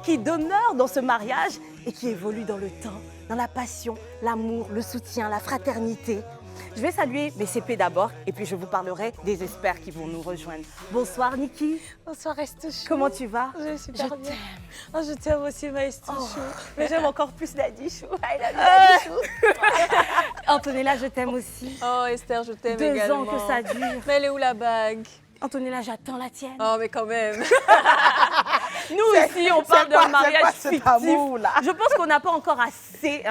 qui demeure dans ce mariage et qui évolue dans le temps, dans la passion, l'amour, le soutien, la fraternité. Je vais saluer mes CP d'abord et puis je vous parlerai des experts qui vont nous rejoindre. Bonsoir Niki. Bonsoir Estouchou. Comment tu vas? Je vais super bien. Oh, je t'aime aussi ma Estouchou. Mais j'aime encore plus Nadichou. I love you, Nadichou. Antonella, je t'aime aussi. Oh Esther, je t'aime 2 également. ans que ça dure. Mais elle est où la bague? Antonella, j'attends la tienne. Oh mais quand même. Nous aussi, on parle d'un mariage fictif. Là Je pense qu'on n'a pas encore assez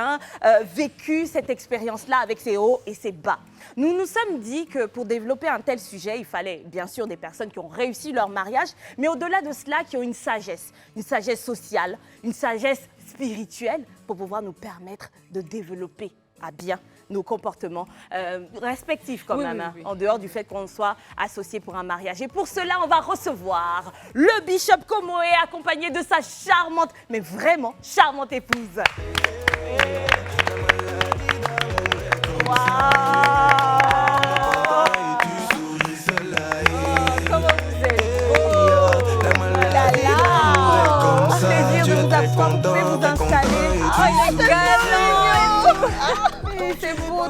vécu cette expérience-là avec ses hauts et ses bas. Nous nous sommes dit que pour développer un tel sujet, il fallait bien sûr des personnes qui ont réussi leur mariage, mais au-delà de cela, qui ont une sagesse sociale, une sagesse spirituelle pour pouvoir nous permettre de développer à bien nos comportements respectifs quand même, oui. en dehors du fait qu'on soit associés pour un mariage. Et pour cela, on va recevoir le Bishop Komoé accompagné de sa charmante, mais vraiment charmante épouse. Waouh! Comment vous êtes? Un plaisir de vous avoir, vous pouvez vous installer. Oh il est galant. C'est beau.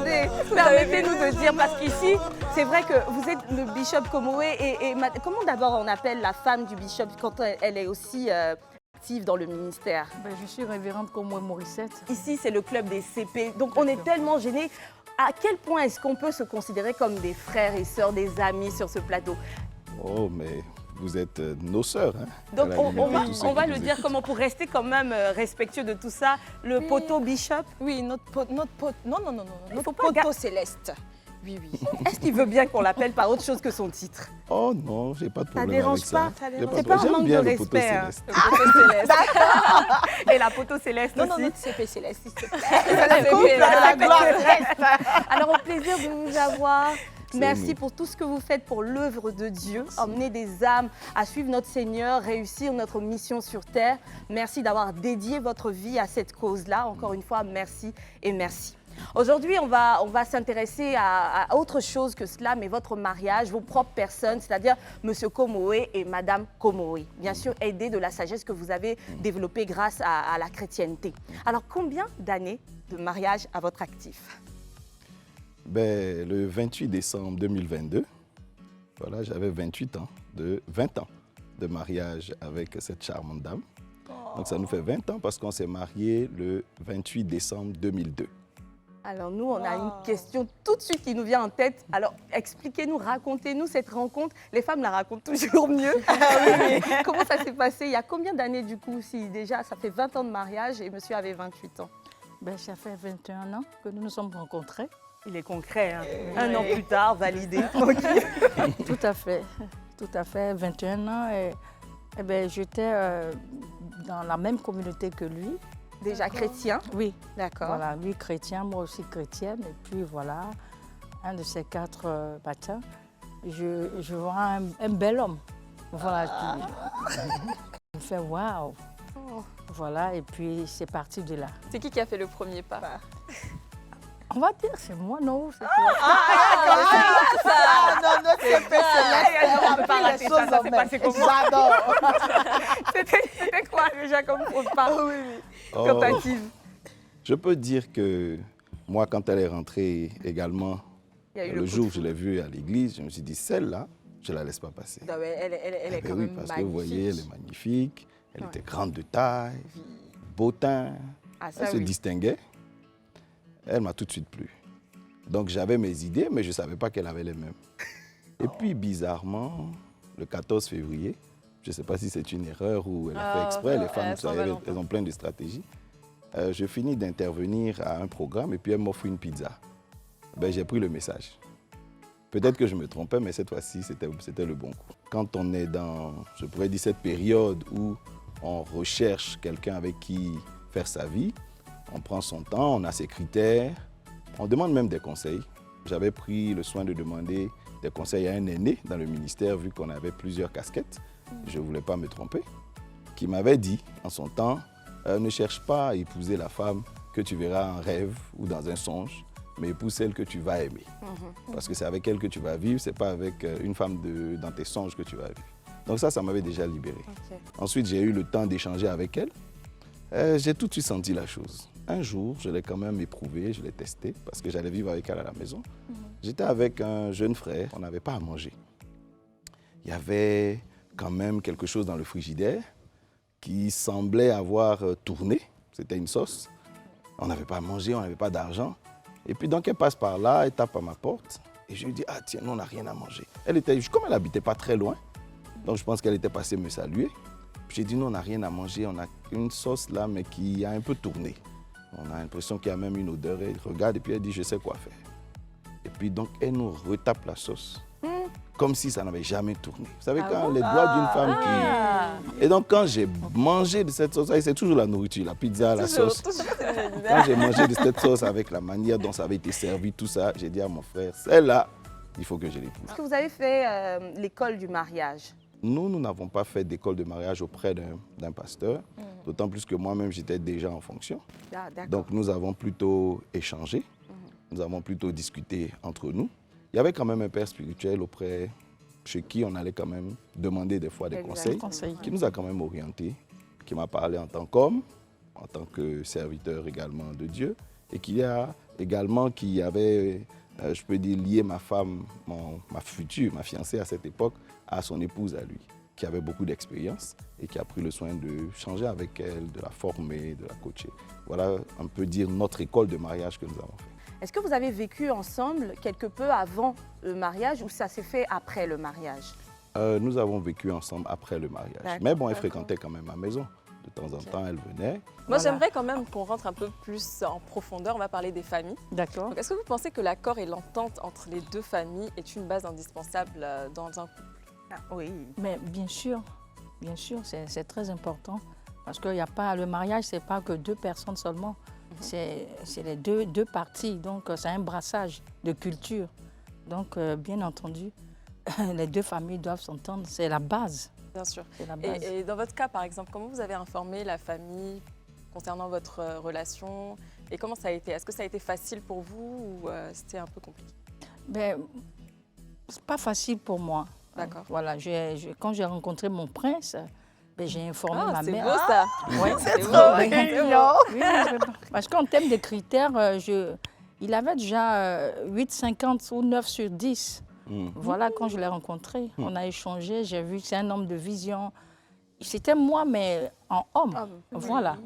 Permettez-nous de dire, parce qu'ici, c'est vrai que vous êtes le Bishop Komoé et comment d'abord on appelle la femme du Bishop quand elle est aussi active dans le ministère? Je suis révérende Komoé Morissette. Ici, c'est le club des CP, donc on est tellement gênés. À quel point est-ce qu'on peut se considérer comme des frères et sœurs, des amis sur ce plateau? Oh, mais vous êtes nos sœurs. Hein, donc on va le nous dire écoutent. comment pour rester quand même respectueux de tout ça. Le poteau Bishop, Oui, notre poteau. Non, notre faut pas poteau céleste. Oui. est-ce qu'il veut bien qu'on l'appelle par autre chose que son titre? Oh non, j'ai pas de problème dérange avec ça. pas, ça J'ai dérange de C'est pas. pas un problème. manque J'aime bien de le poteau respect, hein. céleste. Le poteau céleste. Et la poteau céleste Non, aussi. notre CP céleste, s'il te plaît. La gloire reste. Alors, au plaisir de vous avoir. C'est Merci nous. pour tout ce que vous faites pour l'œuvre de Dieu, emmener des âmes à suivre notre Seigneur, réussir notre mission sur terre. Merci d'avoir dédié votre vie à cette cause-là. Encore une fois, merci et merci. Aujourd'hui, on va s'intéresser à autre chose que cela, mais votre mariage, vos propres personnes, c'est-à-dire Monsieur Komoé et Madame Komoé. Bien sûr, aidés de la sagesse que vous avez développée grâce à la chrétienté. Alors, combien d'années de mariage à votre actif? Le 28 décembre 2022, voilà, j'avais 20 ans de mariage avec cette charmante dame. Donc ça nous fait 20 ans parce qu'on s'est mariés le 28 décembre 2002. Alors nous, on a une question tout de suite qui nous vient en tête. Alors expliquez-nous, racontez-nous cette rencontre. Les femmes la racontent toujours mieux. Comment ça s'est passé? Il y a combien d'années du coup? Si déjà ça fait 20 ans de mariage et monsieur avait 28 ans. Ça fait 21 ans que nous nous sommes rencontrés. Il est concret, hein? Un an plus tard, validé, tranquille. Tout à fait, 21 ans. Et j'étais dans la même communauté que lui. Déjà chrétien? Oui, D'accord. voilà, lui chrétien, moi aussi chrétienne. Et puis voilà, un de ces 4 matins, je vois un bel homme. Voilà, il me fait waouh. Voilà, et puis c'est parti de là. C'est qui a fait le premier pas? On va dire, c'est moi, non? C'est toi. non, notre CP céleste, on peut pas rater ça, ça s'est passé comment? J'adore. C'était quoi déjà comme pas tentative? Je peux dire que moi, quand elle est rentrée également, Il y a eu le coup jour de où je l'ai vue à l'église, je me suis dit, celle-là, je ne la laisse pas passer. Non, mais elle est Ben quand oui, même parce magnifique. que vous voyez, elle est magnifique, elle était grande de taille, beau teint, Ah, ça, elle se oui. distinguait. Elle m'a tout de suite plu. Donc j'avais mes idées, mais je ne savais pas qu'elle avait les mêmes. Et puis bizarrement, le 14 février, je ne sais pas si c'est une erreur ou elle a fait exprès, les femmes, vous savez, elles ont plein de stratégies. Je finis d'intervenir à un programme et puis elle m'offre une pizza. J'ai pris le message. Peut-être que je me trompais, mais cette fois-ci, c'était le bon coup. Quand on est dans, je pourrais dire, cette période où on recherche quelqu'un avec qui faire sa vie, on prend son temps, on a ses critères, on demande même des conseils. J'avais pris le soin de demander des conseils à un aîné dans le ministère, vu qu'on avait plusieurs casquettes. Je ne voulais pas me tromper. Qui m'avait dit, en son temps, ne cherche pas à épouser la femme que tu verras en rêve ou dans un songe, mais épouse celle que tu vas aimer. Parce que c'est avec elle que tu vas vivre, ce n'est pas avec une femme dans tes songes que tu vas vivre. Donc ça m'avait déjà libéré. Ok. Ensuite, j'ai eu le temps d'échanger avec elle. J'ai tout de suite senti la chose. Un jour, je l'ai quand même éprouvé, je l'ai testé parce que j'allais vivre avec elle à la maison. J'étais avec un jeune frère, on n'avait pas à manger. Il y avait quand même quelque chose dans le frigidaire qui semblait avoir tourné. C'était une sauce. On n'avait pas à manger, on n'avait pas d'argent. Et puis donc elle passe par là, elle tape à ma porte. Et je lui dis, ah tiens, nous on n'a rien à manger. Comme elle habitait pas très loin, donc je pense qu'elle était passée me saluer. J'ai dit, nous on n'a rien à manger, on a une sauce là, mais qui a un peu tourné. On a l'impression qu'il y a même une odeur. Elle regarde et puis elle dit, je sais quoi faire. Et puis donc elle nous retape la sauce. Comme si ça n'avait jamais tourné. Vous savez, quand les doigts d'une femme qui... Et donc, quand j'ai mangé de cette sauce, c'est toujours la nourriture, la pizza, la sauce. Quand j'ai mangé de cette sauce avec la manière dont ça avait été servi, tout ça, j'ai dit à mon frère, celle-là, il faut que je l'épouse. Est-ce que vous avez fait l'école du mariage? Nous n'avons pas fait d'école de mariage auprès d'un pasteur, d'autant plus que moi-même, j'étais déjà en fonction. Ah, d'accord. Donc, nous avons plutôt échangé, nous avons plutôt discuté entre nous. Il y avait quand même un père spirituel chez qui on allait quand même demander des fois des conseils, qui nous a quand même orientés, qui m'a parlé en tant qu'homme, en tant que serviteur également de Dieu, et qui avait, je peux dire, lié ma femme, ma fiancée à cette époque, à son épouse à lui, qui avait beaucoup d'expérience et qui a pris le soin de changer avec elle, de la former, de la coacher. Voilà, on peut dire, notre école de mariage que nous avons fait. Est-ce que vous avez vécu ensemble quelque peu avant le mariage ou ça s'est fait après le mariage? Nous avons vécu ensemble après le mariage. Mais bon, elle fréquentait quand même ma maison. De temps en temps, elle venait. Moi, j'aimerais quand même qu'on rentre un peu plus en profondeur. On va parler des familles. D'accord. Donc, est-ce que vous pensez que l'accord et l'entente entre les deux familles est une base indispensable dans un couple? Oui. Mais bien sûr, c'est très important. Parce que le mariage, ce n'est pas que deux personnes seulement. C'est les deux parties, donc c'est un brassage de culture. Donc, bien entendu, les deux familles doivent s'entendre, c'est la base. Bien sûr. La base. Et dans votre cas, par exemple, comment vous avez informé la famille concernant votre relation et comment ça a été? Est-ce que ça a été facile pour vous ou c'était un peu compliqué? C'est pas facile pour moi. D'accord. Voilà, quand j'ai rencontré mon prince, j'ai informé ma mère. C'est beau ça. Ouais, C'est trop mignon. Oui, parce qu'en termes de critères, il avait déjà 8,50 ou 9 sur 10. Voilà, quand je l'ai rencontré, on a échangé, j'ai vu que c'est un homme de vision. C'était moi, mais en homme. Voilà.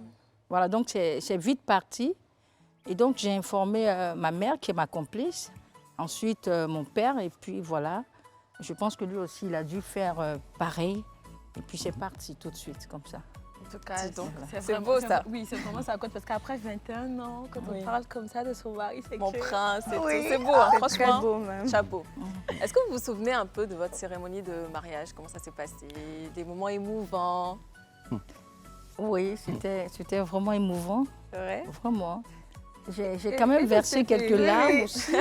Voilà, donc c'est vite parti. Et donc j'ai informé ma mère, qui est ma complice, ensuite mon père, et puis voilà. Je pense que lui aussi, il a dû faire pareil. Et puis c'est parti tout de suite, comme ça. En tout cas, c'est beau ça. Oui, c'est vraiment ça compte parce qu'après 21 ans, quand on parle comme ça de son mari, c'est Mon que... prince et Oui. tout, c'est beau, hein, c'est franchement. très beau même. Chapeau. Est-ce que vous vous souvenez un peu de votre cérémonie de mariage? Comment ça s'est passé? Des moments émouvants? Oui, c'était vraiment émouvant, C'est vrai? vraiment. J'ai quand même versé quelques larmes aussi.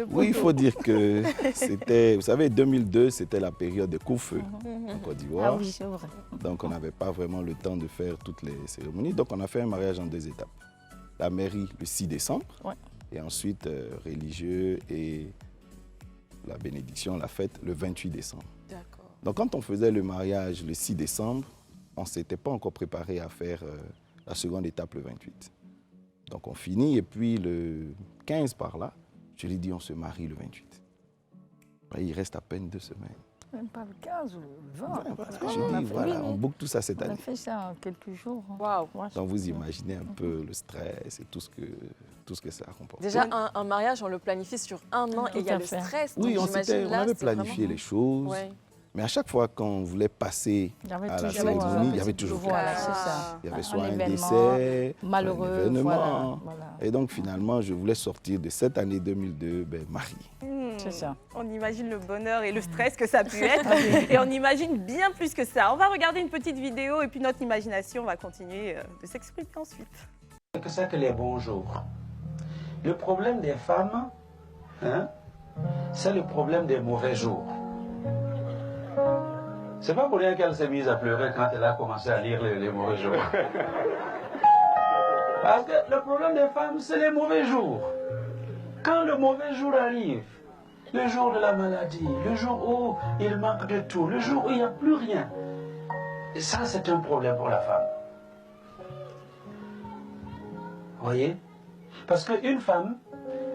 Oui, il faut dire que c'était, vous savez, 2002, c'était la période des coups-feu en Côte d'Ivoire. Ah oui, c'est vrai. Donc, on n'avait pas vraiment le temps de faire toutes les cérémonies. Donc, on a fait un mariage en 2 étapes. La mairie, le 6 décembre, et ensuite religieux et la bénédiction, la fête, le 28 décembre. D'accord. Donc, quand on faisait le mariage le 6 décembre, on ne s'était pas encore préparé à faire la seconde étape le 28. Donc, on finit et puis le 15 par là, je lui dis on se marie le 28. Il reste à peine 2 semaines. Même pas le 15 ou le 20. Parce que je dis, voilà, on boucle tout ça cette On a année. fait ça en quelques jours. Waouh. Donc, vous imaginez un peu le stress et tout ce que ça comporte. Déjà, un mariage, on le planifie sur 1 an et il y a à le fait. stress. Oui, donc on j'imagine là, avait c'est planifié vraiment- les choses. Ouais. Mais à chaque fois qu'on voulait passer Il y avait à la toujours, cérémonie, il y avait toujours quelque voilà, chose. c'est ça. Il y avait soit un événement décès, malheureux, soit un événement. voilà. Et donc finalement, je voulais sortir de cette année 2002 marié. C'est ça. On imagine le bonheur et le stress que ça a pu être. Et on imagine bien plus que ça. On va regarder une petite vidéo et puis notre imagination va continuer de s'exprimer ensuite. Que c'est que les bons jours. Le problème des femmes, hein, c'est le problème des mauvais jours. C'est pas pour rien qu'elle s'est mise à pleurer quand elle a commencé à lire les mauvais jours. Parce que le problème des femmes, c'est les mauvais jours. Quand le mauvais jour arrive, le jour de la maladie, le jour où il manque de tout, le jour où il n'y a plus rien. Et ça, c'est un problème pour la femme. Vous voyez? Parce qu'une femme,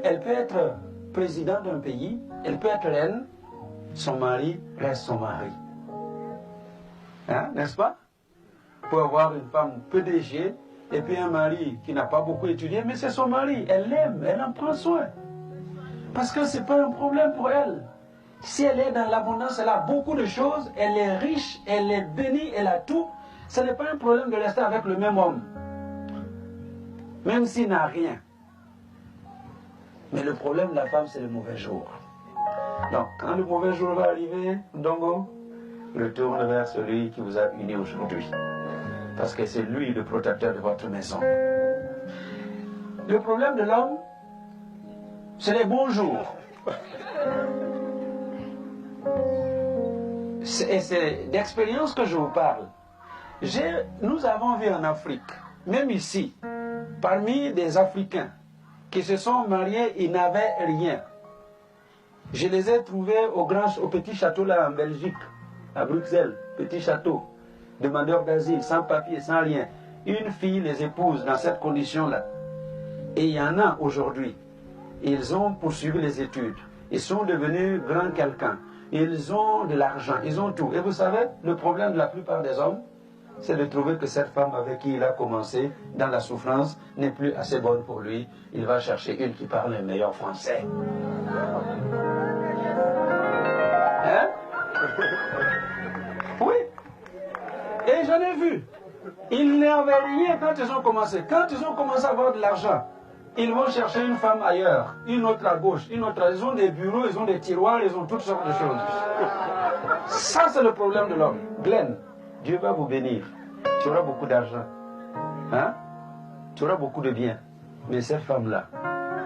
elle peut être présidente d'un pays, elle peut être reine, son mari reste son mari. Hein, n'est-ce pas? Pour avoir une femme PDG et puis un mari qui n'a pas beaucoup étudié, mais c'est son mari, elle l'aime, elle en prend soin. Parce que ce n'est pas un problème pour elle. Si elle est dans l'abondance, elle a beaucoup de choses, elle est riche, elle est bénie, elle a tout. Ce n'est pas un problème de rester avec le même homme. Même s'il n'a rien. Mais le problème de la femme, c'est le mauvais jour. Donc, quand le mauvais jour va arriver, Ndongo, retourne vers celui qui vous a uni aujourd'hui. Parce que c'est lui le protecteur de votre maison. Le problème de l'homme, c'est les bons jours. Et c'est d'expérience que je vous parle. Nous avons vu en Afrique, même ici, parmi des Africains qui se sont mariés, ils n'avaient rien. Je les ai trouvés au petit château là en Belgique, à Bruxelles, petit château, demandeurs d'asile, sans papier, sans rien. Une fille les épouse dans cette condition-là. Et il y en a aujourd'hui. Ils ont poursuivi les études. Ils sont devenus grands quelqu'un. Ils ont de l'argent, ils ont tout. Et vous savez, le problème de la plupart des hommes, c'est de trouver que cette femme avec qui il a commencé dans la souffrance n'est plus assez bonne pour lui. Il va chercher une qui parle le meilleur français. Hein? Oui. Et j'en ai vu. Ils n'avaient rien quand ils ont commencé. Quand ils ont commencé à avoir de l'argent, ils vont chercher une femme ailleurs, une autre à gauche, une autre. Ils ont des bureaux, ils ont des tiroirs, ils ont toutes sortes de choses. Ça, c'est le problème de l'homme. Glenn, Dieu va vous bénir. Tu auras beaucoup d'argent. Hein? Tu auras beaucoup de biens. Mais cette femme-là,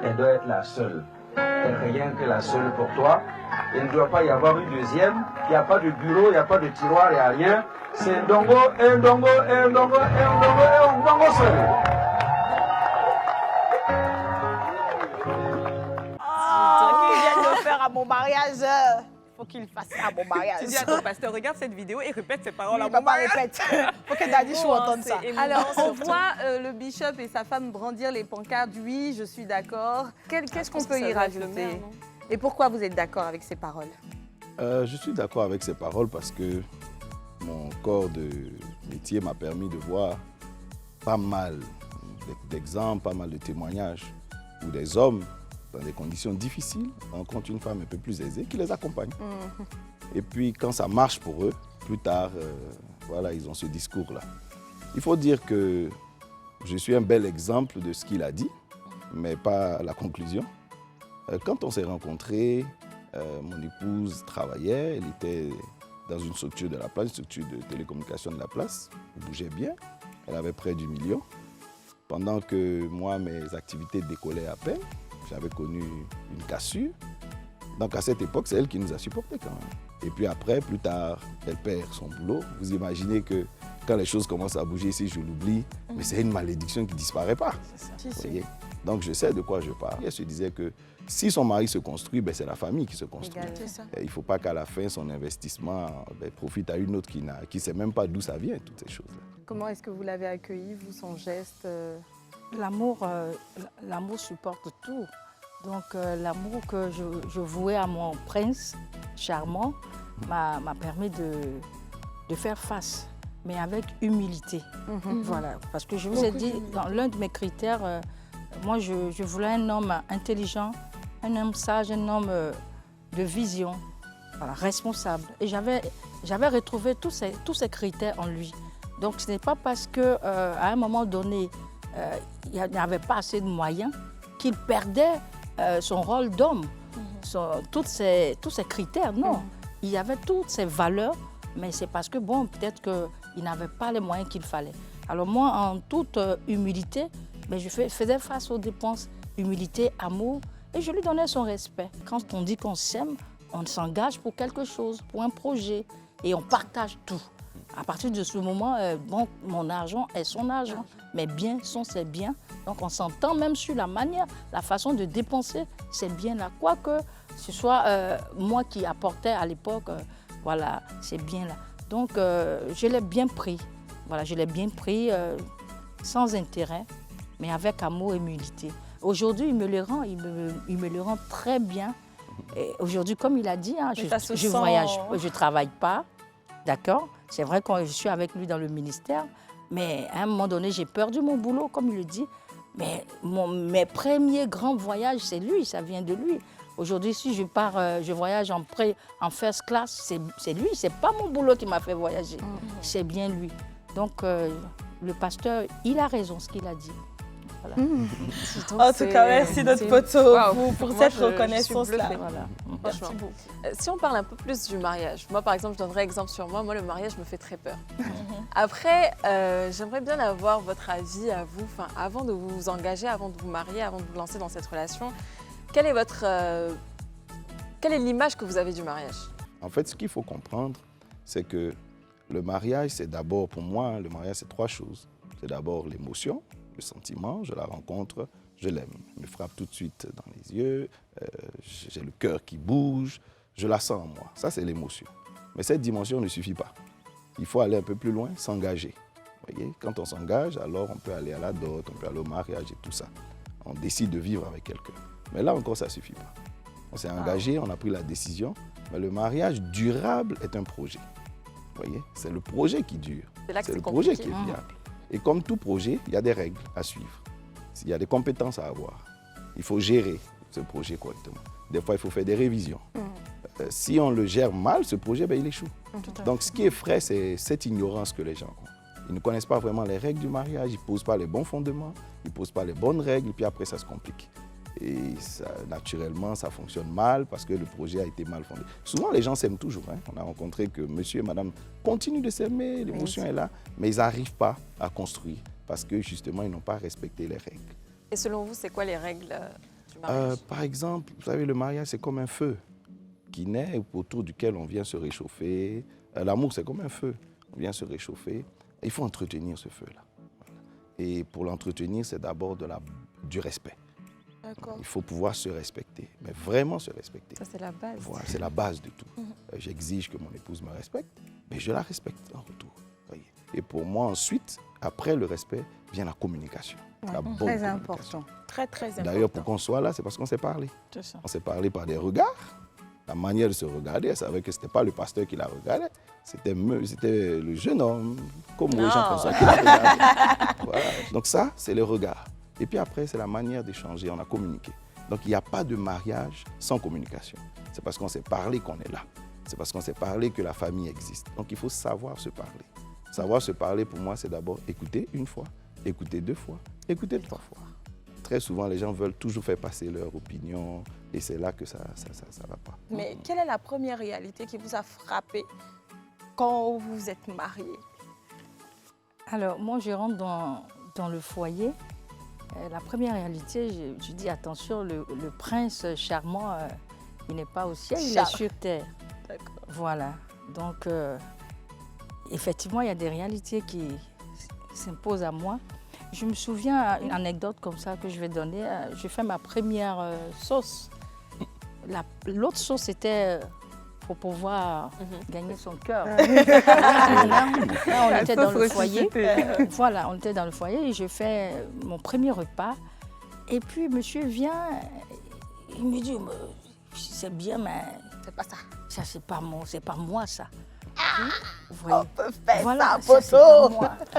elle doit être la seule. Et rien que la seule pour toi. Il ne doit pas y avoir une deuxième. Il n'y a pas de bureau, il n'y a pas de tiroir, il n'y a rien. C'est un dongo, un dongo, un dongo, un dongo, un dongo seul. À mon mariage, faut qu'il fasse à mon mariage. Tu dis à ton pasteur, regarde cette vidéo et répète ces paroles à mon Papa mariage. répète. Faut que Daddy Chou entende ça. Alors, on voit le bishop et sa femme brandir les pancartes. Oui, je suis d'accord. Qu'est-ce qu'on peut y rajouter? Et pourquoi vous êtes d'accord avec ces paroles? Je suis d'accord avec ces paroles parce que mon corps de métier m'a permis de voir pas mal d'exemples, pas mal de témoignages où des hommes, dans des conditions difficiles, rencontrent une femme un peu plus aisée qui les accompagne. Et puis, quand ça marche pour eux, plus tard, voilà, ils ont ce discours-là. Il faut dire que je suis un bel exemple de ce qu'il a dit, mais pas la conclusion. Quand on s'est rencontrés, mon épouse travaillait, elle était dans une structure de la place, une structure de télécommunication de la place, elle bougeait bien, elle avait près du million. Pendant que moi, mes activités décollaient à peine, j'avais connu une cassure. Donc à cette époque, c'est elle qui nous a supportés quand même. Et puis après, plus tard, elle perd son boulot. Vous imaginez que quand les choses commencent à bouger, si je l'oublie, mais c'est une malédiction qui ne disparaît pas. Vous voyez? Donc je sais de quoi je parle. Elle se disait que si son mari se construit, ben, c'est la famille qui se construit. Il ne faut pas qu'à la fin, son investissement profite à une autre qui ne sait même pas d'où ça vient, toutes ces choses-là. Comment est-ce que vous l'avez accueilli, vous, son geste? L'amour supporte tout. Donc l'amour que je vouais à mon prince charmant m'a permis de faire face, mais avec humilité. Voilà, parce que je vous ai dit, dans l'un de mes critères, moi je voulais un homme intelligent, un homme sage, un homme de vision, voilà, responsable. Et j'avais retrouvé tous ces critères en lui. Donc ce n'est pas parce qu'à un moment donné, il n'y avait pas assez de moyens qu'il perdait son rôle d'homme, tous ces critères. Non, il y avait toutes ces valeurs, mais c'est parce que, bon, peut-être qu'il n'avait pas les moyens qu'il fallait. Alors moi, en toute humilité, je faisais face aux dépenses, humilité, amour, et je lui donnais son respect. Quand on dit qu'on s'aime, on s'engage pour quelque chose, pour un projet, et on partage tout. À partir de ce moment, bon, mon argent est son argent, mes biens sont ses biens. Donc on s'entend même sur la manière, la façon de dépenser ces biens-là. Quoique ce soit moi qui apportais à l'époque, voilà, ces biens-là. Donc, je l'ai bien pris. Voilà, je l'ai bien pris sans intérêt, mais avec amour et humilité. Aujourd'hui, il me le rend très bien. Aujourd'hui, comme il a dit, hein, je voyage, je ne travaille pas, d'accord? C'est vrai que je suis avec lui dans le ministère, mais à un moment donné, j'ai perdu mon boulot, comme il le dit. Mais mes premiers grands voyages, c'est lui, ça vient de lui. Aujourd'hui, si je pars, je voyage en first class, c'est lui, c'est pas mon boulot qui m'a fait voyager, c'est bien lui. Donc, le pasteur, il a raison, ce qu'il a dit. Voilà. En tout cas, merci notre poteau pour cette reconnaissance-là. Voilà. Franchement. Si on parle un peu plus du mariage, moi par exemple, je donnerai exemple sur moi. Moi, le mariage me fait très peur. Après, j'aimerais bien avoir votre avis à vous, avant de vous engager, avant de vous marier, avant de vous lancer dans cette relation. Quelle est l'image que vous avez du mariage? En fait, ce qu'il faut comprendre, c'est que le mariage, c'est d'abord, pour moi, le mariage, c'est 3 choses. C'est d'abord l'émotion, le sentiment, je la rencontre, je l'aime. Elle me frappe tout de suite dans les yeux, j'ai le cœur qui bouge, je la sens en moi. Ça, c'est l'émotion. Mais cette dimension ne suffit pas. Il faut aller un peu plus loin, s'engager. Vous voyez, quand on s'engage, alors on peut aller à la dot, on peut aller au mariage et tout ça. On décide de vivre avec quelqu'un. Mais là encore, ça ne suffit pas. On s'est engagé, on a pris la décision, mais le mariage durable est un projet. Vous voyez, c'est le projet qui dure. C'est le projet qui est viable. Et comme tout projet, il y a des règles à suivre. Il y a des compétences à avoir. Il faut gérer ce projet correctement. Des fois, il faut faire des révisions. Si on le gère mal, ce projet, il échoue. Donc, ce qui est frais, c'est cette ignorance que les gens ont. Ils ne connaissent pas vraiment les règles du mariage, ils ne posent pas les bons fondements, ils ne posent pas les bonnes règles, puis après, ça se complique. Et ça, naturellement, ça fonctionne mal parce que le projet a été mal fondé. Souvent, les gens s'aiment toujours. Hein. On a rencontré que monsieur et madame continuent de s'aimer, l'émotion est là, mais ils n'arrivent pas à construire parce que justement, ils n'ont pas respecté les règles. Et selon vous, c'est quoi les règles du mariage? Par exemple, vous savez, le mariage, c'est comme un feu qui naît autour duquel on vient se réchauffer. L'amour, c'est comme un feu. On vient se réchauffer. Il faut entretenir ce feu-là. Et pour l'entretenir, c'est d'abord du respect. Il faut pouvoir se respecter, mais vraiment se respecter. Ça, c'est la base. Voilà, c'est la base de tout. J'exige que mon épouse me respecte, mais je la respecte en retour. Voyez. Et pour moi, ensuite, après le respect, vient la communication. La bonne très communication. important. Très, très important. D'ailleurs, pour qu'on soit là, c'est parce qu'on s'est parlé. On s'est parlé par des regards. La manière de se regarder, elle savait que ce n'était pas le pasteur qui la regardait, c'était le jeune homme, comme Jean-François qui la regardait. Voilà. Donc ça, c'est le regard. Et puis après, c'est la manière d'échanger, on a communiqué. Donc il n'y a pas de mariage sans communication. C'est parce qu'on s'est parlé qu'on est là. C'est parce qu'on s'est parlé que la famille existe. Donc il faut savoir se parler. Savoir se parler, pour moi, c'est d'abord écouter 1 fois, écouter 2 fois, écouter 3 fois. Très souvent, les gens veulent toujours faire passer leur opinion et c'est là que ça ne va pas. Mais quelle est la première réalité qui vous a frappé quand vous êtes mariés? Alors, moi, je rentre dans le foyer. La première réalité, je dis attention, le prince charmant, il n'est pas au ciel, il est sur terre. Voilà. Donc, effectivement, il y a des réalités qui s'imposent à moi. Je me souviens une anecdote comme ça que je vais donner. J'ai fait ma première sauce. L'autre sauce, c'était pour pouvoir gagner son cœur. Là, on était dans le foyer. Voilà, on était dans le foyer et je fais mon premier repas. Et puis, monsieur vient, il me dit, c'est bien, mais c'est pas ça. Ça, c'est pas moi, ça. Vous voyez? On peut faire voilà, ça, poteau.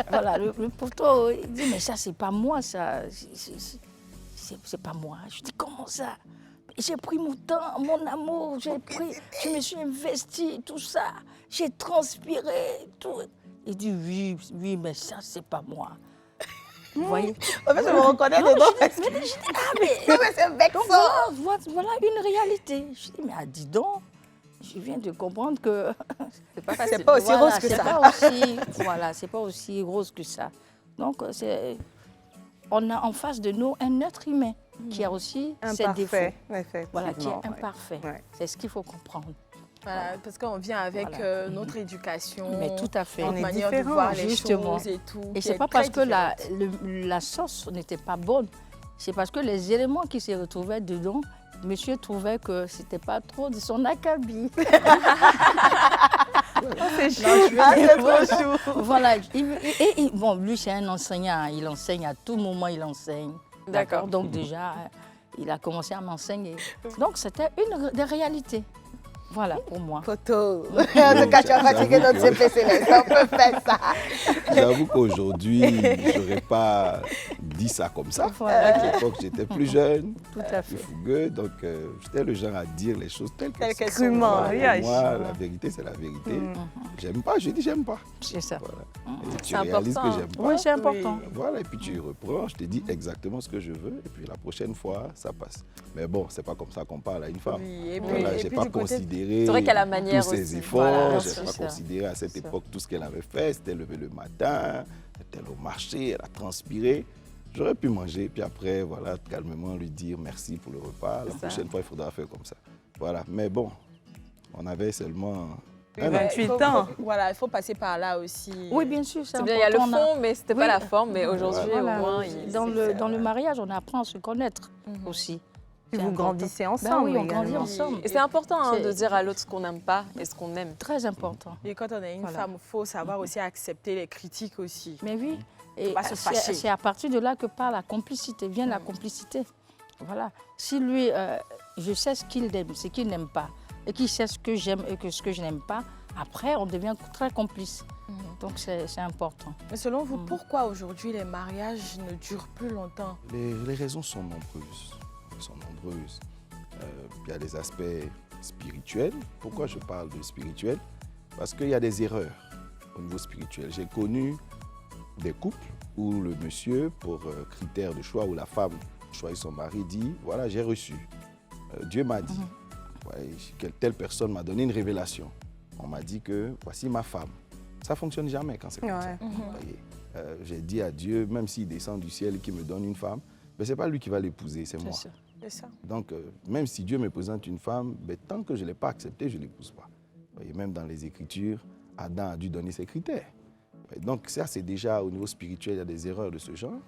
Voilà, le poteau, il dit, mais ça, c'est pas moi, ça. C'est pas moi. Je dis, comment ça? J'ai pris mon temps, mon amour, je me suis investie, tout ça. J'ai transpiré, tout. Il dit, oui, mais ça, c'est pas moi. Vous voyez? En fait, je me reconnais dedans. Mais c'est vexant. Voilà une réalité. Je dis, mais dis donc, je viens de comprendre que c'est pas aussi rose que ça. C'est pas aussi rose que ça. Donc, on a en face de nous un être humain qui a aussi ses défauts. Voilà, qui est imparfait. Ouais. C'est ce qu'il faut comprendre. Voilà, parce qu'on vient avec notre éducation, mais tout à fait. notre manière de voir les choses et tout. Et c'est pas parce que la sauce n'était pas bonne, c'est parce que les éléments qui se retrouvaient dedans monsieur trouvait que c'était pas trop de son acabit. C'est chou. Non, je veux Ah, dire, c'est voilà. trop chou. Voilà. Bon, lui, c'est un enseignant. Il enseigne à tout moment, il enseigne. D'accord. Donc déjà, il a commencé à m'enseigner. Donc c'était une des réalités. Voilà, pour moi. Photo. En tout cas, tu as fatigué notre CP Céleste. On peut faire ça. J'avoue qu'aujourd'hui, je n'aurais pas dit ça comme ça. Voilà. À l'époque, j'étais plus jeune, Tout à plus fait. fougueux, donc j'étais le genre à dire les choses telles Telles qu'elles qu'elles sont. sont. Crûment, Voilà, oui, pour moi, la vérité, c'est la vérité. J'aime pas, je dis j'aime pas. C'est ça. Voilà. Et tu C'est réalises important. que j'aime pas. Oui, c'est important. Voilà, et puis tu reprends, je te dis exactement ce que je veux, et puis la prochaine fois, ça passe. Mais bon, c'est pas comme ça qu'on parle à une femme. Oui, et puis, Voilà, et j'ai puis pas du côté... considéré C'est vrai qu'elle a la manière tous ses aussi. efforts, Voilà, j'ai c'est pas ça. considéré à cette C'est ça. époque tout ce qu'elle avait fait. C'était lever le matin, elle était allée au marché, elle a transpiré. J'aurais pu manger, puis après, voilà, calmement lui dire merci pour le repas. La C'est ça. prochaine fois, il faudra faire comme ça. Voilà, mais bon, on avait seulement un an. 28 ans. Voilà, il faut passer par là aussi. Oui, bien sûr, c'est C'est important. bien, il y a le On fond, mais c'était Oui. pas la forme. Mais aujourd'hui, Voilà. au moins, Dans le mariage, on apprend à se connaître aussi. Et C'est vous important. grandissez Ben ensemble oui, on grandit également. ensemble. Et c'est important hein, C'est- de dire à l'autre ce qu'on n'aime pas et ce qu'on aime. Très important. Et quand on est une Voilà. femme, il faut savoir aussi accepter les critiques aussi. Mais oui, et pas se fâcher. c'est à partir de là que part la complicité, vient la complicité. Voilà. Si lui, je sais ce qu'il aime, ce qu'il n'aime pas, et qu'il sait ce que j'aime et ce que je n'aime pas, après, on devient très complice. Donc, c'est important. Mais selon vous, pourquoi aujourd'hui les mariages ne durent plus longtemps? Les raisons sont nombreuses. Elles sont nombreuses. Il y a des aspects spirituels. Pourquoi je parle de spirituel? Parce qu'il y a des erreurs au niveau spirituel. J'ai connu des couples où le monsieur, pour critère de choix, ou la femme choisit son mari, dit voilà, j'ai reçu. Dieu m'a dit. Ouais, telle personne m'a donné une révélation. On m'a dit que voici ma femme. Ça ne fonctionne jamais quand c'est comme ça. Voyez, j'ai dit à Dieu, même s'il descend du ciel et qu'il me donne une femme, ben, ce n'est pas lui qui va l'épouser, c'est moi. ça. C'est ça. Donc, même si Dieu me présente une femme, ben, tant que je ne l'ai pas acceptée, je ne l'épouse pas. Voyez, même dans les Écritures, Adam a dû donner ses critères. Voyez, donc, ça, c'est déjà au niveau spirituel, il y a des erreurs de ce genre.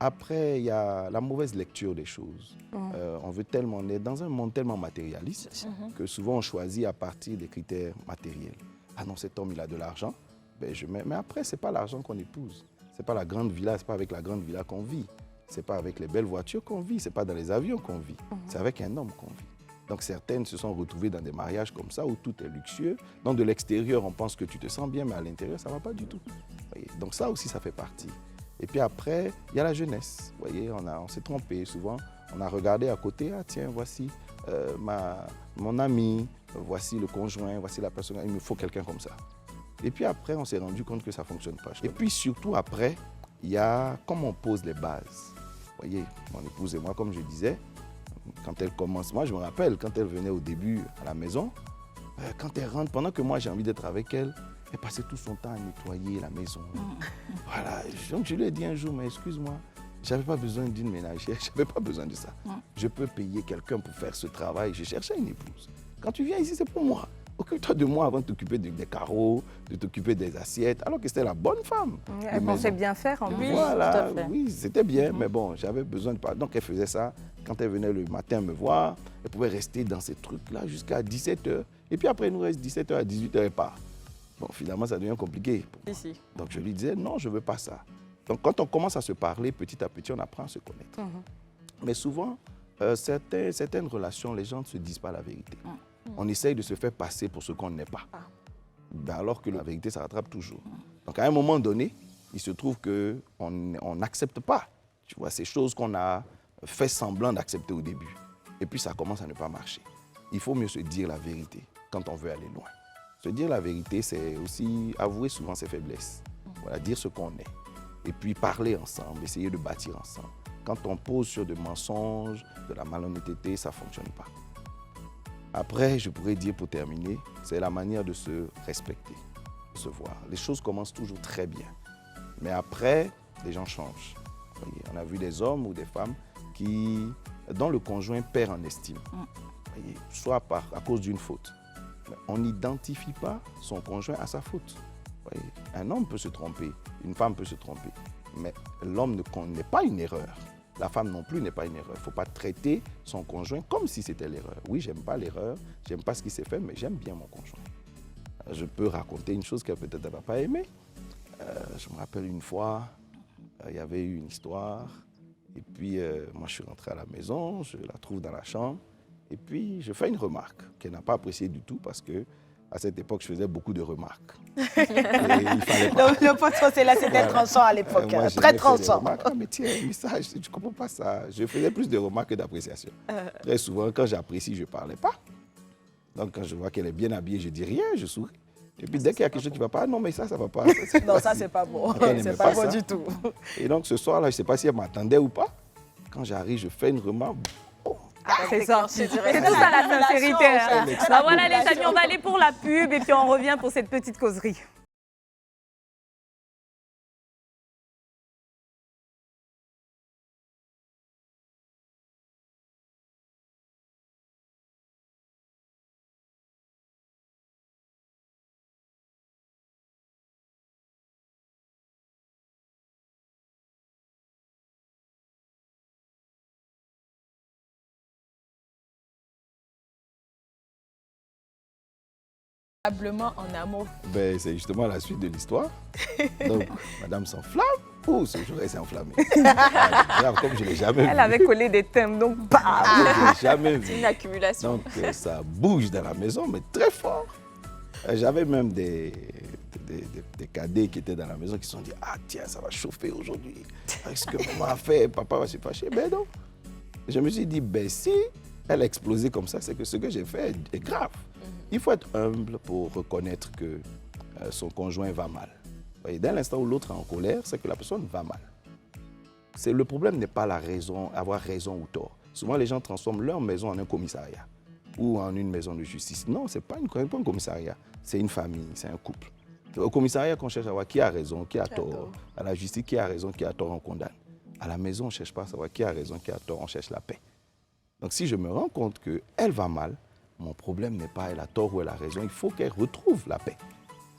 Après, il y a la mauvaise lecture des choses. On veut tellement, on est dans un monde tellement matérialiste que souvent on choisit à partir des critères matériels. Ah non, cet homme, il a de l'argent. Ben, mais après, ce n'est pas l'argent qu'on épouse. Ce n'est pas la grande villa, ce n'est pas avec la grande villa qu'on vit. Ce n'est pas avec les belles voitures qu'on vit, ce n'est pas dans les avions qu'on vit. C'est avec un homme qu'on vit. Donc certaines se sont retrouvées dans des mariages comme ça où tout est luxueux. Donc de l'extérieur, on pense que tu te sens bien, mais à l'intérieur, ça ne va pas du tout. Voyez, donc ça aussi, ça fait partie. Et puis après, il y a la jeunesse. Vous voyez, on s'est trompé souvent. On a regardé à côté, ah tiens, voici mon ami, voici le conjoint, voici la personne, il me faut quelqu'un comme ça. Et puis après, on s'est rendu compte que ça ne fonctionne pas. Et puis surtout après, il y a comment on pose les bases. Vous voyez, mon épouse et moi, comme je disais, quand elle commence, moi je me rappelle, quand elle venait au début à la maison, quand elle rentre, pendant que moi j'ai envie d'être avec elle, elle passait tout son temps à nettoyer la maison. Voilà, donc je lui ai dit un jour, mais excuse-moi, je n'avais pas besoin d'une ménagère, je n'avais pas besoin de ça. Je peux payer quelqu'un pour faire ce travail, je cherchais une épouse. Quand tu viens ici, c'est pour moi. Occupe-toi de moi avant de t'occuper des carreaux, de t'occuper des assiettes, alors que c'était la bonne femme. Elle de pensait maison. bien faire en plus. Voilà, tout à fait. oui, c'était bien, mais bon, j'avais besoin de pas. Donc elle faisait ça. Quand elle venait le matin me voir, elle pouvait rester dans ces trucs-là jusqu'à 17h. Et puis après, il nous reste 17h à 18h, elle part. Bon, finalement, ça devient compliqué. Ici. Donc je lui disais, non, je ne veux pas ça. Donc quand on commence à se parler, petit à petit, on apprend à se connaître. Mais souvent, certaines relations, les gens ne se disent pas la vérité. On essaye de se faire passer pour ce qu'on n'est pas. Ben, alors que la vérité, ça rattrape toujours. Donc à un moment donné, il se trouve qu'on n'accepte pas, tu vois, ces choses qu'on a fait semblant d'accepter au début. Et puis ça commence à ne pas marcher. Il faut mieux se dire la vérité quand on veut aller loin. Se dire la vérité, c'est aussi avouer souvent ses faiblesses. Voilà, dire ce qu'on est. Et puis parler ensemble, essayer de bâtir ensemble. Quand on pose sur des mensonges, de la malhonnêteté, ça ne fonctionne pas. Après, je pourrais dire pour terminer, c'est la manière de se respecter, de se voir. Les choses commencent toujours très bien. Mais après, les gens changent. Vous voyez, on a vu des hommes ou des femmes dont le conjoint perd en estime. Vous voyez, soit à cause d'une faute. Mais on n'identifie pas son conjoint à sa faute. Vous voyez, un homme peut se tromper, une femme peut se tromper. Mais l'homme ne connaît pas une erreur. la femme non plus n'est pas une erreur. Il ne faut pas traiter son conjoint comme si c'était l'erreur. Oui, j'aime pas l'erreur, j'aime pas ce qui s'est fait, mais j'aime bien mon conjoint. Je peux raconter une chose qu'elle peut-être ne va pas aimer. Je me rappelle une fois, il y avait eu une histoire, et puis moi je suis rentré à la maison, je la trouve dans la chambre, et puis je fais une remarque qu'elle n'a pas appréciée du tout parce que à cette époque, je faisais beaucoup de remarques. Et il fallait pas. Donc, le pot de sauce là, c'était tranchant à l'époque. Moi, Très j'ai tranchant. Mais tiens, mais ça, je ne comprends pas ça. Je faisais plus de remarques que d'appréciation. Très souvent, quand j'apprécie, je ne parlais pas. Donc, quand je vois qu'elle est bien habillée, je ne dis rien, je souris. Et puis, dès qu'il y a quelque chose qui ne va pas, non, mais ça ne va pas. Non, ça, c'est pas bon. Elle n'aimait C'est pas pas bon ça. du tout. Et donc, ce soir-là, je ne sais pas si elle m'attendait ou pas. Quand j'arrive, je fais une remarque. C'est sorti. C'est tout ça La la sincérité. révélation, Hein. ça. Bah voilà les amis, on va aller pour la pub et puis on revient pour cette petite causerie. Probablement en amour. Ben, c'est justement la suite de l'histoire. Donc, madame s'enflamme. Oh, ce jour, elle s'est enflammée. Grave, comme je ne l'ai jamais vu. Elle avait collé des thèmes, donc bam. Je ne l'ai jamais vu. Une accumulation. Donc, ça bouge dans la maison, mais très fort. J'avais même des cadets qui étaient dans la maison qui se sont dit « Ah tiens, ça va chauffer aujourd'hui. Ce que maman a fait, papa va se fâcher. » Ben non. Je me suis dit, ben si elle a explosé comme ça, c'est que ce que j'ai fait est grave. Il faut être humble pour reconnaître que son conjoint va mal. Vous voyez, dès l'instant où l'autre est en colère, c'est que la personne va mal. Le problème n'est pas la raison, avoir raison ou tort. Souvent, les gens transforment leur maison en un commissariat ou en une maison de justice. Non, ce n'est pas un commissariat. C'est une famille, c'est un couple. Au commissariat, qu'on cherche à savoir qui a raison, qui a tort. À la justice, qui a raison, qui a tort, on condamne. À la maison, on ne cherche pas à savoir qui a raison, qui a tort, on cherche la paix. Donc, si je me rends compte qu'elle va mal, mon problème n'est pas elle a tort ou elle a raison, il faut qu'elle retrouve la paix.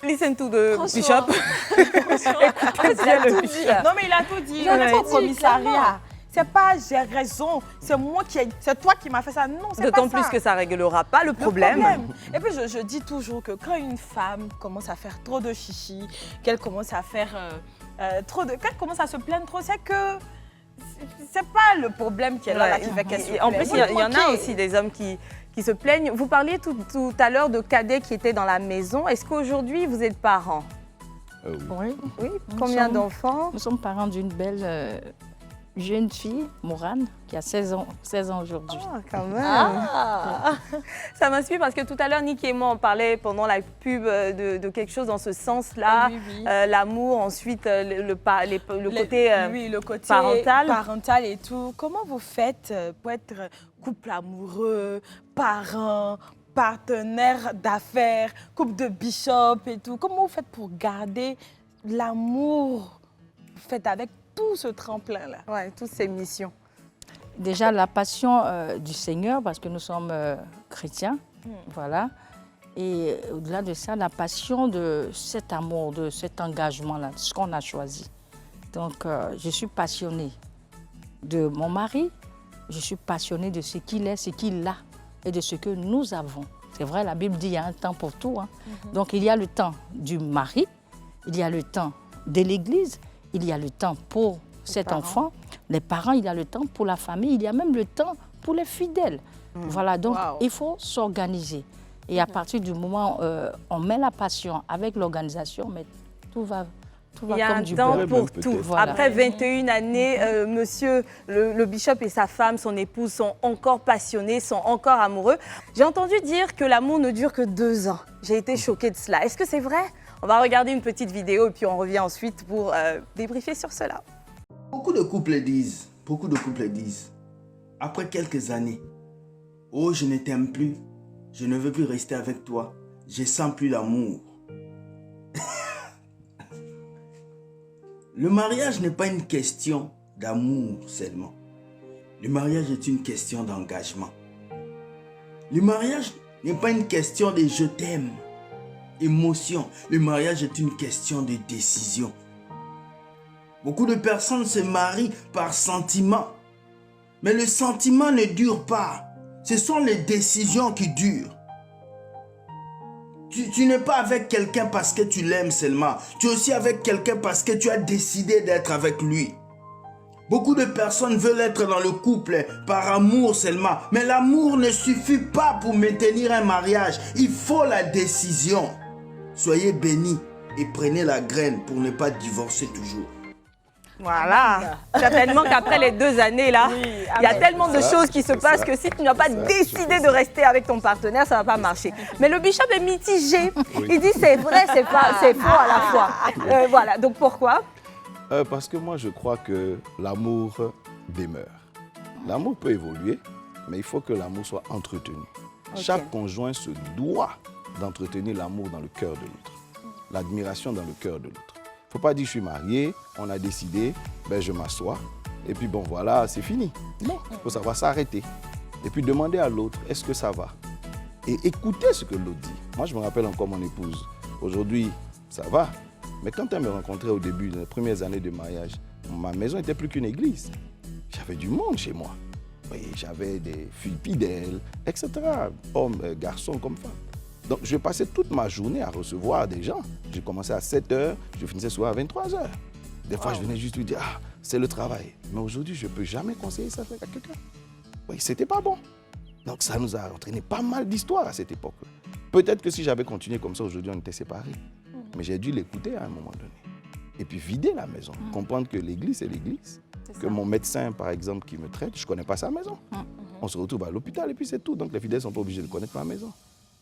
Listen to the François. bishop. Écoutez bien le bishop. Non, mais il a tout dit. Il a On est tout au dit, commissariat. C'est pas j'ai raison, c'est moi qui ai... C'est toi qui m'as fait ça. Non, c'est pas ça. D'autant plus que ça ne réglera pas le Le problème. Et puis je dis toujours que quand une femme commence à faire trop de chichi, qu'elle commence à faire qu'elle commence à se plaindre trop, c'est que c'est pas le problème qui est là, qui fait qu'elle se En plaigne. plus, il y en a aussi des hommes qui se plaignent. Vous parliez tout à l'heure de cadets qui étaient dans la maison. Est-ce qu'aujourd'hui, vous êtes parents? Oui. Oui. Nous Combien sommes- d'enfants? Nous sommes parents d'une belle jeune fille, Morane, qui a 16 ans aujourd'hui. Ah, quand même. Ça m'inspire parce que tout à l'heure, Nick et moi, on parlait pendant la pub de quelque chose dans ce sens-là. Oui, oui. L'amour, ensuite le côté oui, le côté parental. et tout. Comment vous faites pour être couple amoureux, parents, partenaire d'affaires, couple de bishop et tout? Comment vous faites pour garder l'amour fait avec tout ce tremplin-là? Ouais, toutes ces missions. Déjà, la passion du Seigneur, parce que nous sommes chrétiens, voilà. Et au-delà de ça, la passion de cet amour, de cet engagement-là, ce qu'on a choisi. Donc, je suis passionnée de mon mari, je suis passionnée de ce qu'il est, ce qu'il a et de ce que nous avons. C'est vrai, la Bible dit qu'il y a un temps pour tout. Hein. Donc, il y a le temps du mari, il y a le temps de l'Église, il y a le temps pour cet enfant, les parents, il y a le temps pour la famille, il y a même le temps pour les fidèles. Voilà, donc il faut s'organiser. Et à partir du moment où on met la passion avec l'organisation, mais tout va Il y a comme un du temps beurre. pour Peut-être. tout. Voilà. Après 21 années, monsieur le bishop et sa femme, son épouse, sont encore passionnés, sont encore amoureux. J'ai entendu dire que l'amour ne dure que 2 ans. J'ai été choquée de cela. Est-ce que c'est vrai? On va regarder une petite vidéo et puis on revient ensuite pour débriefer sur cela. Beaucoup de couples disent, après quelques années, oh je ne t'aime plus, je ne veux plus rester avec toi, je sens plus l'amour. Le mariage n'est pas une question d'amour seulement. Le mariage est une question d'engagement. Le mariage n'est pas une question de je t'aime, émotion. Le mariage est une question de décision. Beaucoup de personnes se marient par sentiment Mais le sentiment ne dure pas. Ce sont les décisions qui durent. Tu n'es pas avec quelqu'un parce que tu l'aimes seulement. Tu es aussi avec quelqu'un parce que tu as décidé d'être avec lui. Beaucoup de personnes veulent être dans le couple par amour seulement. Mais l'amour ne suffit pas pour maintenir un mariage. Il faut la décision. Soyez bénis et prenez la graine pour ne pas divorcer toujours. Voilà. Certainement qu'après les 2 années là, il y a tellement de choses qui se passent que si tu n'as pas décidé de rester avec ton partenaire, ça ne va pas marcher. Mais le bishop est mitigé. Il dit c'est vrai, c'est faux à la fois. Voilà. Donc pourquoi? Parce que moi, je crois que l'amour demeure. L'amour peut évoluer, mais il faut que l'amour soit entretenu. Chaque conjoint se doit d'entretenir l'amour dans le cœur de l'autre, l'admiration dans le cœur de l'autre. Il ne faut pas dire je suis marié, on a décidé, ben je m'assois, et puis bon voilà, c'est fini. Non, il faut savoir s'arrêter. Et puis demander à l'autre, est-ce que ça va? Et écouter ce que l'autre dit. Moi, je me rappelle encore mon épouse. Aujourd'hui, ça va. Mais quand elle me rencontrait au début, dans les premières années de mariage, ma maison n'était plus qu'une église. J'avais du monde chez moi. Oui, j'avais des filles fidèles, etc. Hommes, garçons comme femmes. Donc, je passais toute ma journée à recevoir des gens. Je commençais à 7 h, je finissais souvent à 23 h. Des fois, je venais juste lui dire, ah, c'est le travail. Mais aujourd'hui, je ne peux jamais conseiller ça à quelqu'un. Oui, c'était pas bon. Donc, ça nous a entraîné pas mal d'histoires à cette époque-là. Peut-être que si j'avais continué comme ça, aujourd'hui, on était séparés. Mais j'ai dû l'écouter à un moment donné. Et puis vider la maison. Comprendre que l'église, c'est l'église. Que mon médecin, par exemple, qui me traite, je ne connais pas sa maison. On se retrouve à l'hôpital et puis c'est tout. Donc les fidèles ne sont pas obligés de connaître ma maison.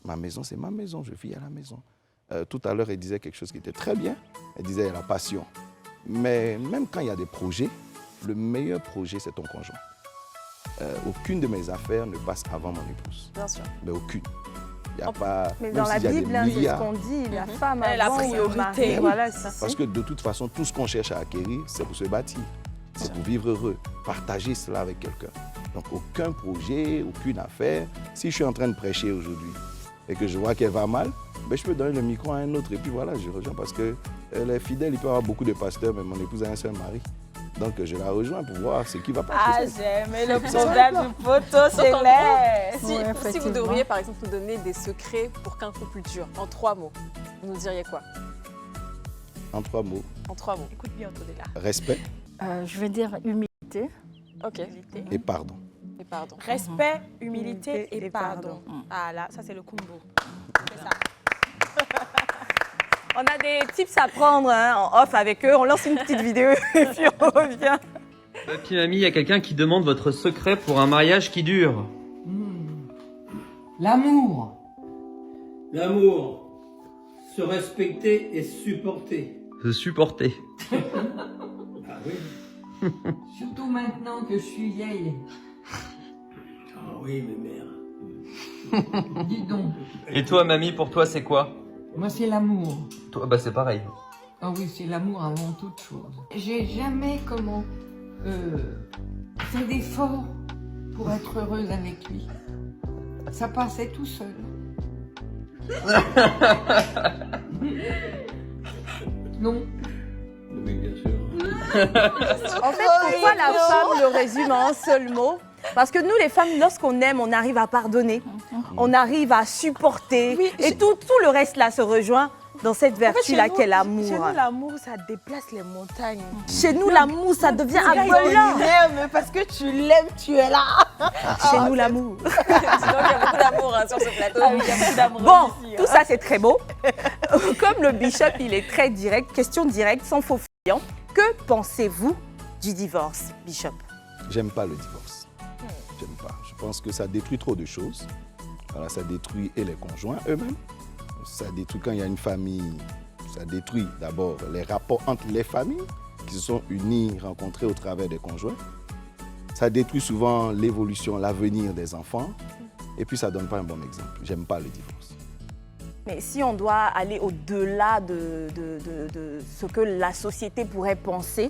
Ma maison, c'est ma maison. Je vis à la maison. Tout à l'heure, elle disait quelque chose qui était très bien. Elle disait la passion. Mais même quand il y a des projets, le meilleur projet, c'est ton conjoint. Aucune de mes affaires ne passe avant mon épouse. Bien sûr. Mais aucune. Il y a pas, Mais dans la Bible, c'est ce qu'on dit, la femme La avant le priorité. mari. Voilà, c'est ça. Parce que de toute façon, tout ce qu'on cherche à acquérir, c'est pour se bâtir. C'est pour vivre heureux, partager cela avec quelqu'un. Donc aucun projet, aucune affaire. Si je suis en train de prêcher aujourd'hui et que je vois qu'elle va mal, ben, je peux donner le micro à un autre et puis voilà, je rejoins parce que les fidèles, il peut y avoir beaucoup de pasteurs, mais mon épouse a un seul mari. Donc je la rejoins pour voir ce qui va pas. Ah, j'aime le problème du poteau, c'est Donc, en l'air. Si, Oui, si vous effectivement. devriez, par exemple, nous donner des secrets pour qu'un couple dure, en 3 mots, vous nous diriez quoi? En 3 mots, En 3 mots. Écoute bien, Antonella. respect Je vais dire humilité. Ok. et pardon. Et pardon. Respect, humilité Humilité et et pardon. Ah là, ça c'est le combo. C'est ça. On a des tips à prendre hein, en off avec eux. On lance une petite vidéo et puis on revient. Papy, mamie, il y a quelqu'un qui demande votre secret pour un mariage qui dure. L'amour. L'amour, se respecter et supporter. Se supporter. Ah oui. Surtout maintenant que je suis vieille. Ah oui, mes mères. Dis donc, Et toi, mamie, pour toi, c'est quoi? moi c'est l'amour. Toi, bah c'est pareil. Ah oui, c'est l'amour avant toute chose. J'ai jamais fait d'efforts pour être heureuse avec lui. Ça passait tout seul. Non. Oui, bien sûr. En fait, pourquoi la femme le résume en un seul mot? Parce que nous, les femmes, lorsqu'on aime, on arrive à pardonner, on arrive à supporter, Oui, et tout le reste là se rejoint dans cette vertu-là qu'est Chez l'amour. nous, l'amour, ça déplace les montagnes. Chez nous, l'amour, ça devient Ce gars, il affolant. t'aime parce que tu l'aimes, tu es là. Chez nous, l'amour. Donc il y a beaucoup d'amour hein, sur ce plateau. Ah oui, il y a beaucoup d'amour Bon, ici, tout ça, c'est très beau. Comme le bishop, il est très direct, question directe, sans faux fuyant. Que pensez-vous du divorce, bishop? J'aime pas le divorce. J'aime pas. Je pense que ça détruit trop de choses. Voilà, ça détruit et les conjoints eux-mêmes. Ça détruit quand il y a une famille. Ça détruit d'abord les rapports entre les familles qui se sont unies, rencontrées au travers des conjoints. Ça détruit souvent l'évolution, l'avenir des enfants. Et puis ça donne pas un bon exemple. J'aime pas le divorce. Mais si on doit aller au-delà de ce que la société pourrait penser,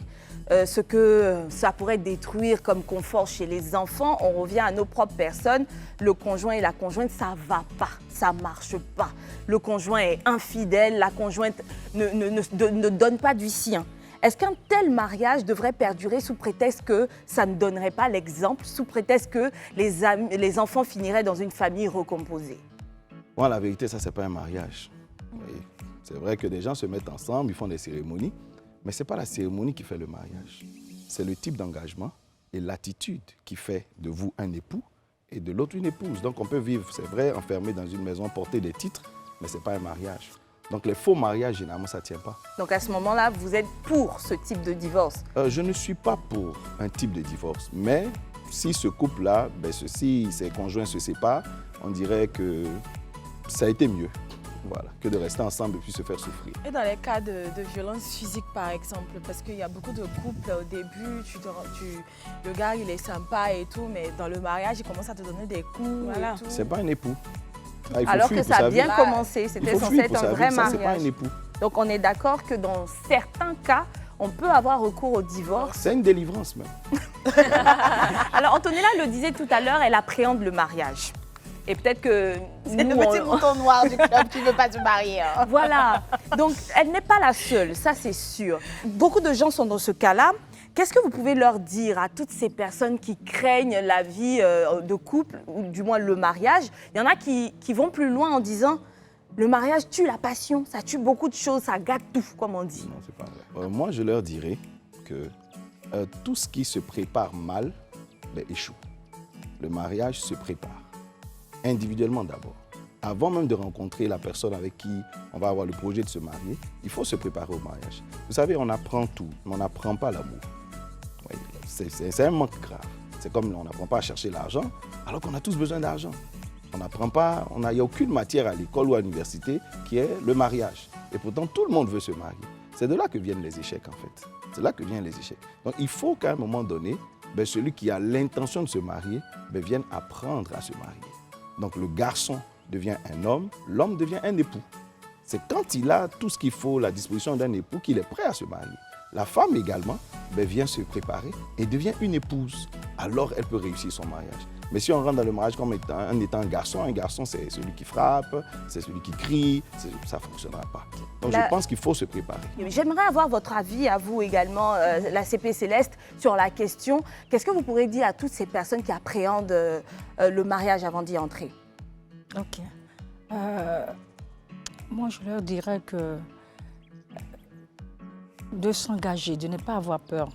ce que ça pourrait détruire comme confort chez les enfants, on revient à nos propres personnes. Le conjoint et la conjointe, ça ne va pas, ça ne marche pas. Le conjoint est infidèle, la conjointe ne donne pas du sien. Est-ce qu'un tel mariage devrait perdurer sous prétexte que ça ne donnerait pas l'exemple, sous prétexte que les enfants finiraient dans une famille recomposée? Moi, la vérité, ça, c'est pas un mariage. Oui. C'est vrai que des gens se mettent ensemble, ils font des cérémonies, mais ce n'est pas la cérémonie qui fait le mariage. C'est le type d'engagement et l'attitude qui fait de vous un époux et de l'autre une épouse. Donc on peut vivre, c'est vrai, enfermé dans une maison, porter des titres, mais ce n'est pas un mariage. Donc les faux mariages, généralement, ça ne tient pas. Donc à ce moment-là, vous êtes pour ce type de divorce? Je ne suis pas pour un type de divorce, mais si ce couple-là, si ses conjoints se séparent, on dirait que ça a été mieux. Voilà, que de rester ensemble et puis se faire souffrir. Et dans les cas de violence physique, par exemple, parce qu'il y a beaucoup de couples, au début, le gars, il est sympa et tout, mais dans le mariage, il commence à te donner des coups et tout. C'est pas un époux. Alors que ça a bien commencé, c'était censé être un vrai mariage. C'est pas un époux. Donc on est d'accord que dans certains cas, on peut avoir recours au divorce. C'est une délivrance même. Alors Antonella le disait tout à l'heure, elle appréhende le mariage. Et peut-être que c'est le petit mouton noir du club qui ne veut pas se marier. Hein. Voilà. Donc, elle n'est pas la seule, ça c'est sûr. Beaucoup de gens sont dans ce cas-là. Qu'est-ce que vous pouvez leur dire à toutes ces personnes qui craignent la vie de couple, ou du moins le mariage? Il y en a qui vont plus loin en disant le mariage tue la passion, ça tue beaucoup de choses, ça gâte tout, comme on dit. Non, c'est pas vrai. Moi, je leur dirais que tout ce qui se prépare mal échoue. Le mariage se prépare. Individuellement d'abord. Avant même de rencontrer la personne avec qui on va avoir le projet de se marier, il faut se préparer au mariage. Vous savez, on apprend tout, mais on n'apprend pas l'amour. Oui, c'est un manque grave. C'est comme on n'apprend pas à chercher l'argent, alors qu'on a tous besoin d'argent. On n'apprend pas, il n'y a aucune matière à l'école ou à l'université qui est le mariage. Et pourtant, tout le monde veut se marier. C'est de là que viennent les échecs, en fait. C'est là que viennent les échecs. Donc, il faut qu'à un moment donné, celui qui a l'intention de se marier vienne apprendre à se marier. Donc le garçon devient un homme, l'homme devient un époux. C'est quand il a tout ce qu'il faut, la disposition d'un époux, qu'il est prêt à se marier. La femme également vient se préparer et devient une épouse. Alors elle peut réussir son mariage. Mais si on rentre dans le mariage comme étant un garçon c'est celui qui frappe, c'est celui qui crie, ça ne fonctionnera pas. Donc je pense qu'il faut se préparer. J'aimerais avoir votre avis à vous également, la CP Céleste, sur la question. Qu'est-ce que vous pourrez dire à toutes ces personnes qui appréhendent le mariage avant d'y entrer? Ok. Moi, je leur dirais que de s'engager, de ne pas avoir peur.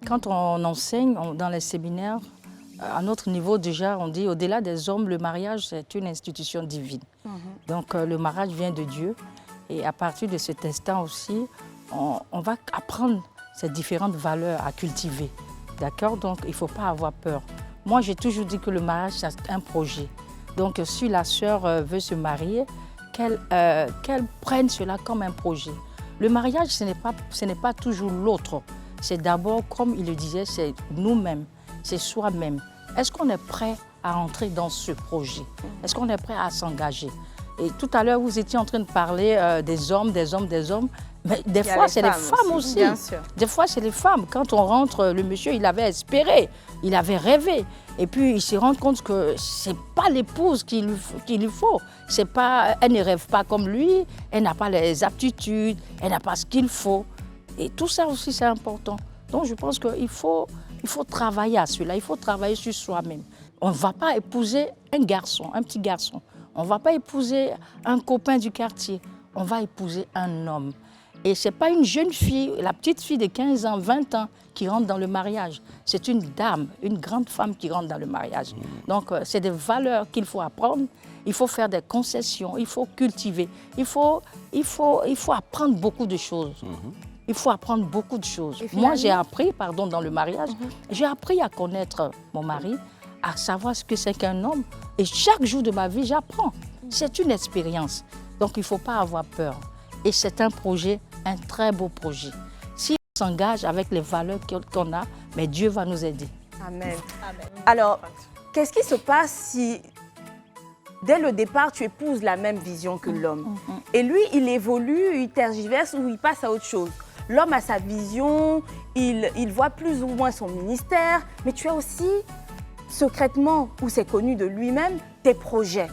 Quand on enseigne dans les séminaires, à notre niveau déjà, on dit au-delà des hommes, le mariage, c'est une institution divine. Donc le mariage vient de Dieu. Et à partir de cet instant aussi, on va apprendre ces différentes valeurs à cultiver. D'accord? Donc il ne faut pas avoir peur. Moi, j'ai toujours dit que le mariage, c'est un projet. Donc si la sœur veut se marier, qu'elle prenne cela comme un projet. Le mariage, ce n'est pas toujours l'autre. C'est d'abord, comme il le disait, c'est nous-mêmes, c'est soi-même. Est-ce qu'on est prêt à entrer dans ce projet? Est-ce qu'on est prêt à s'engager? Et tout à l'heure, vous étiez en train de parler des hommes. Mais des fois, c'est les femmes aussi. Bien sûr. Des fois, c'est les femmes. Quand on rentre, le monsieur, il avait espéré, il avait rêvé. Et puis, il se rend compte que ce n'est pas l'épouse qu'il lui faut. Elle ne rêve pas comme lui, elle n'a pas les aptitudes, elle n'a pas ce qu'il faut. Et tout ça aussi, c'est important. Donc, je pense qu'il faut travailler à cela, il faut travailler sur soi-même. On ne va pas épouser un garçon, un petit garçon. On ne va pas épouser un copain du quartier. On va épouser un homme. Et ce n'est pas une jeune fille, la petite fille de 15 ans, 20 ans qui rentre dans le mariage. C'est une dame, une grande femme qui rentre dans le mariage. Donc, c'est des valeurs qu'il faut apprendre. Il faut faire des concessions, il faut cultiver. Il faut apprendre beaucoup de choses. Il faut apprendre beaucoup de choses. Moi, j'ai appris, dans le mariage, j'ai appris à connaître mon mari, à savoir ce que c'est qu'un homme. Et chaque jour de ma vie, j'apprends. C'est une expérience. Donc, il ne faut pas avoir peur. Et c'est un projet, un très beau projet. Si on s'engage avec les valeurs qu'on a, mais Dieu va nous aider. Amen. Alors, qu'est-ce qui se passe si, dès le départ, tu épouses la même vision que l'homme? Et lui, il évolue, il tergiverse ou il passe à autre chose? L'homme a sa vision, il voit plus ou moins son ministère, mais tu as aussi, secrètement, ou c'est connu de lui-même, tes projets.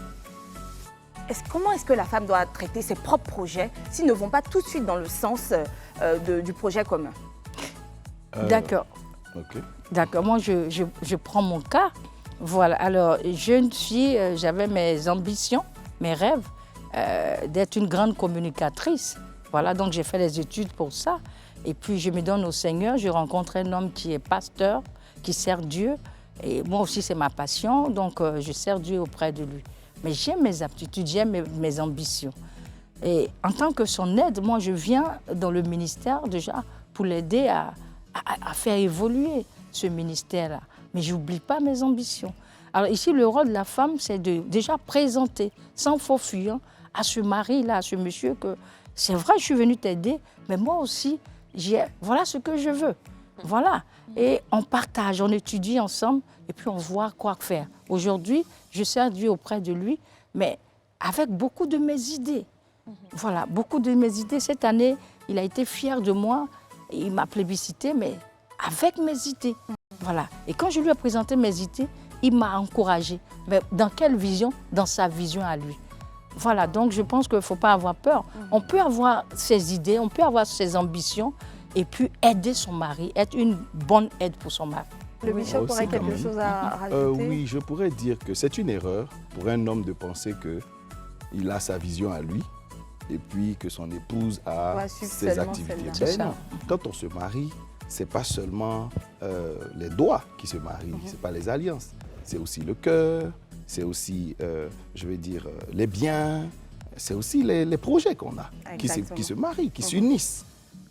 Comment est-ce que la femme doit traiter ses propres projets s'ils ne vont pas tout de suite dans le sens du projet commun? D'accord. Ok. D'accord. Moi, je prends mon cas. Voilà. Alors, jeune fille, j'avais mes ambitions, mes rêves d'être une grande communicatrice. Voilà. Donc, j'ai fait les études pour ça. Et puis, je me donne au Seigneur. Je rencontre un homme qui est pasteur, qui sert Dieu. Et moi aussi, c'est ma passion. Donc, je sers Dieu auprès de lui. Mais j'aime mes aptitudes, j'aime mes ambitions. Et en tant que son aide, moi, je viens dans le ministère déjà pour l'aider à faire évoluer ce ministère-là. Mais je n'oublie pas mes ambitions. Alors ici, le rôle de la femme, c'est de déjà présenter, sans faux fuir, à ce mari-là, à ce monsieur, que c'est vrai, je suis venue t'aider, mais moi aussi, voilà ce que je veux. Voilà. Et on partage, on étudie ensemble, et puis on voit quoi faire. Aujourd'hui, je sers Dieu auprès de lui, mais avec beaucoup de mes idées. Voilà, beaucoup de mes idées. Cette année, il a été fier de moi. Il m'a plébiscité, mais avec mes idées. Voilà. Et quand je lui ai présenté mes idées, il m'a encouragée. Mais dans quelle vision? Dans sa vision à lui. Voilà, donc je pense qu'il ne faut pas avoir peur. On peut avoir ses idées, on peut avoir ses ambitions et puis aider son mari, être une bonne aide pour son mari. Le bishop Moi aussi, aurait quand quelque même. chose à rajouter? Oui, je pourrais dire que c'est une erreur pour un homme de penser qu'il a sa vision à lui et puis que son épouse a Ouais, suivre ses seulement activités. celle-là. Ben non, quand on se marie, ce n'est pas seulement les doigts qui se marient, ce n'est pas les alliances. C'est aussi le cœur, c'est aussi, je vais dire, les biens, c'est aussi les projets qu'on a qui se marient, qui s'unissent.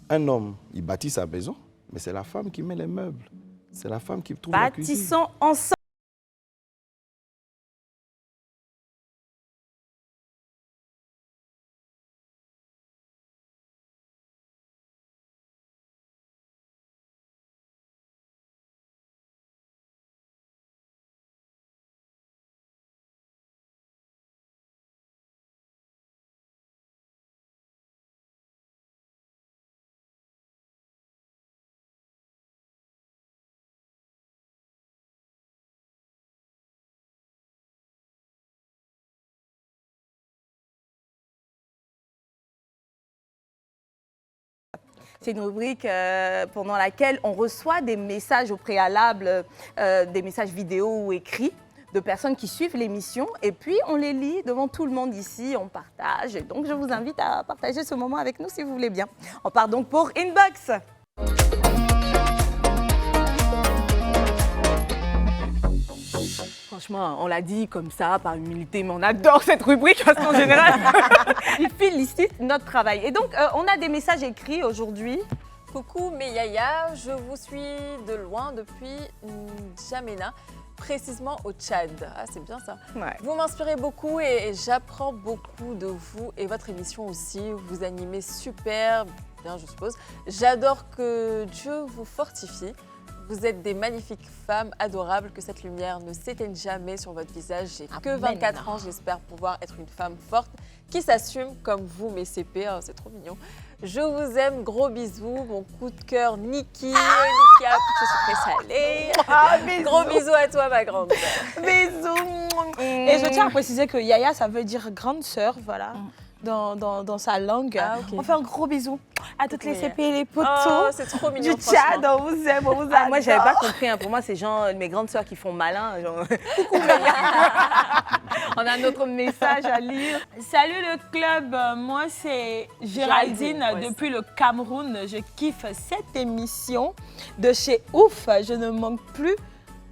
Un homme, il bâtit sa maison, mais c'est la femme qui met les meubles. C'est la femme qui trouve la cuisine. Bâtissons ensemble. C'est une rubrique pendant laquelle on reçoit des messages au préalable, des messages vidéo ou écrits de personnes qui suivent l'émission. Et puis, on les lit devant tout le monde ici, on partage. Et donc, je vous invite à partager ce moment avec nous si vous voulez bien. On part donc pour Inbox. Franchement, on l'a dit comme ça, par humilité, mais on adore cette rubrique parce qu'en général, il félicite notre travail. Et donc, on a des messages écrits aujourd'hui. Coucou mes Yaya, je vous suis de loin depuis N'Djamena, précisément au Tchad. Ah, c'est bien ça. Ouais. Vous m'inspirez beaucoup et j'apprends beaucoup de vous et votre émission aussi. Vous animez super bien, je suppose. J'adore que Dieu vous fortifie. Vous êtes des magnifiques femmes adorables, que cette lumière ne s'éteigne jamais sur votre visage. J'ai que 24 ans, j'espère pouvoir être une femme forte qui s'assume comme vous, mes CP. Oh, c'est trop mignon. Je vous aime, gros bisous. Mon coup de cœur, Niki. Niki a sucré salé. Gros bisous à toi, ma grande sœur. Bisous. Et je tiens à préciser que Yaya, ça veut dire grande sœur, voilà. Dans sa langue. Ah, okay. On fait un gros bisou à toutes les CP et les potos. Oh, c'est trop mignon, du Tchad, on vous aime, on vous adore. Moi, j'avais pas compris. Pour moi, c'est genre mes grandes sœurs qui font malin. Genre... Coucou, on a notre message à lire. Salut le club, moi c'est Géraldine depuis le Cameroun. Je kiffe cette émission de chez Ouf. Je ne manque plus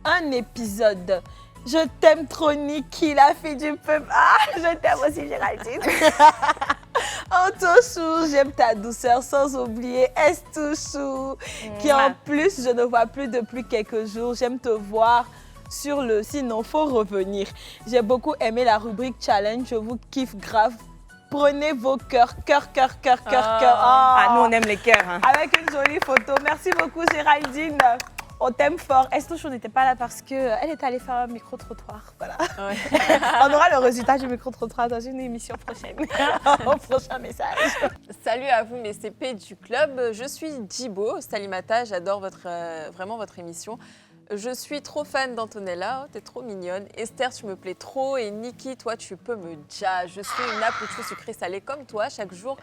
un épisode. Je t'aime trop, Niki, la fille du peuple. Ah, je t'aime aussi, Géraldine. Antochou, j'aime ta douceur, sans oublier Estouchou, qui en plus, je ne vois plus depuis quelques jours. J'aime te voir sur le Sinon, faut revenir. J'ai beaucoup aimé la rubrique Challenge, je vous kiffe grave. Prenez vos cœurs, cœur. Ah, nous, on aime les cœurs. Hein. Avec une jolie photo. Merci beaucoup, Géraldine. On t'aime fort. Estouchou n'était pas là parce qu'elle est allée faire un micro-trottoir. Voilà. Ouais. On aura le résultat du micro-trottoir dans une émission prochaine. Au prochain message. Salut à vous, mes CP du club. Je suis Djibo, Salimata. J'adore vraiment votre émission. Je suis trop fan d'Antonella, t'es trop mignonne. Esther, tu me plais trop. Et Niki, toi, tu peux me jazz. Je suis une apple au sucré salé comme toi. Chaque jour,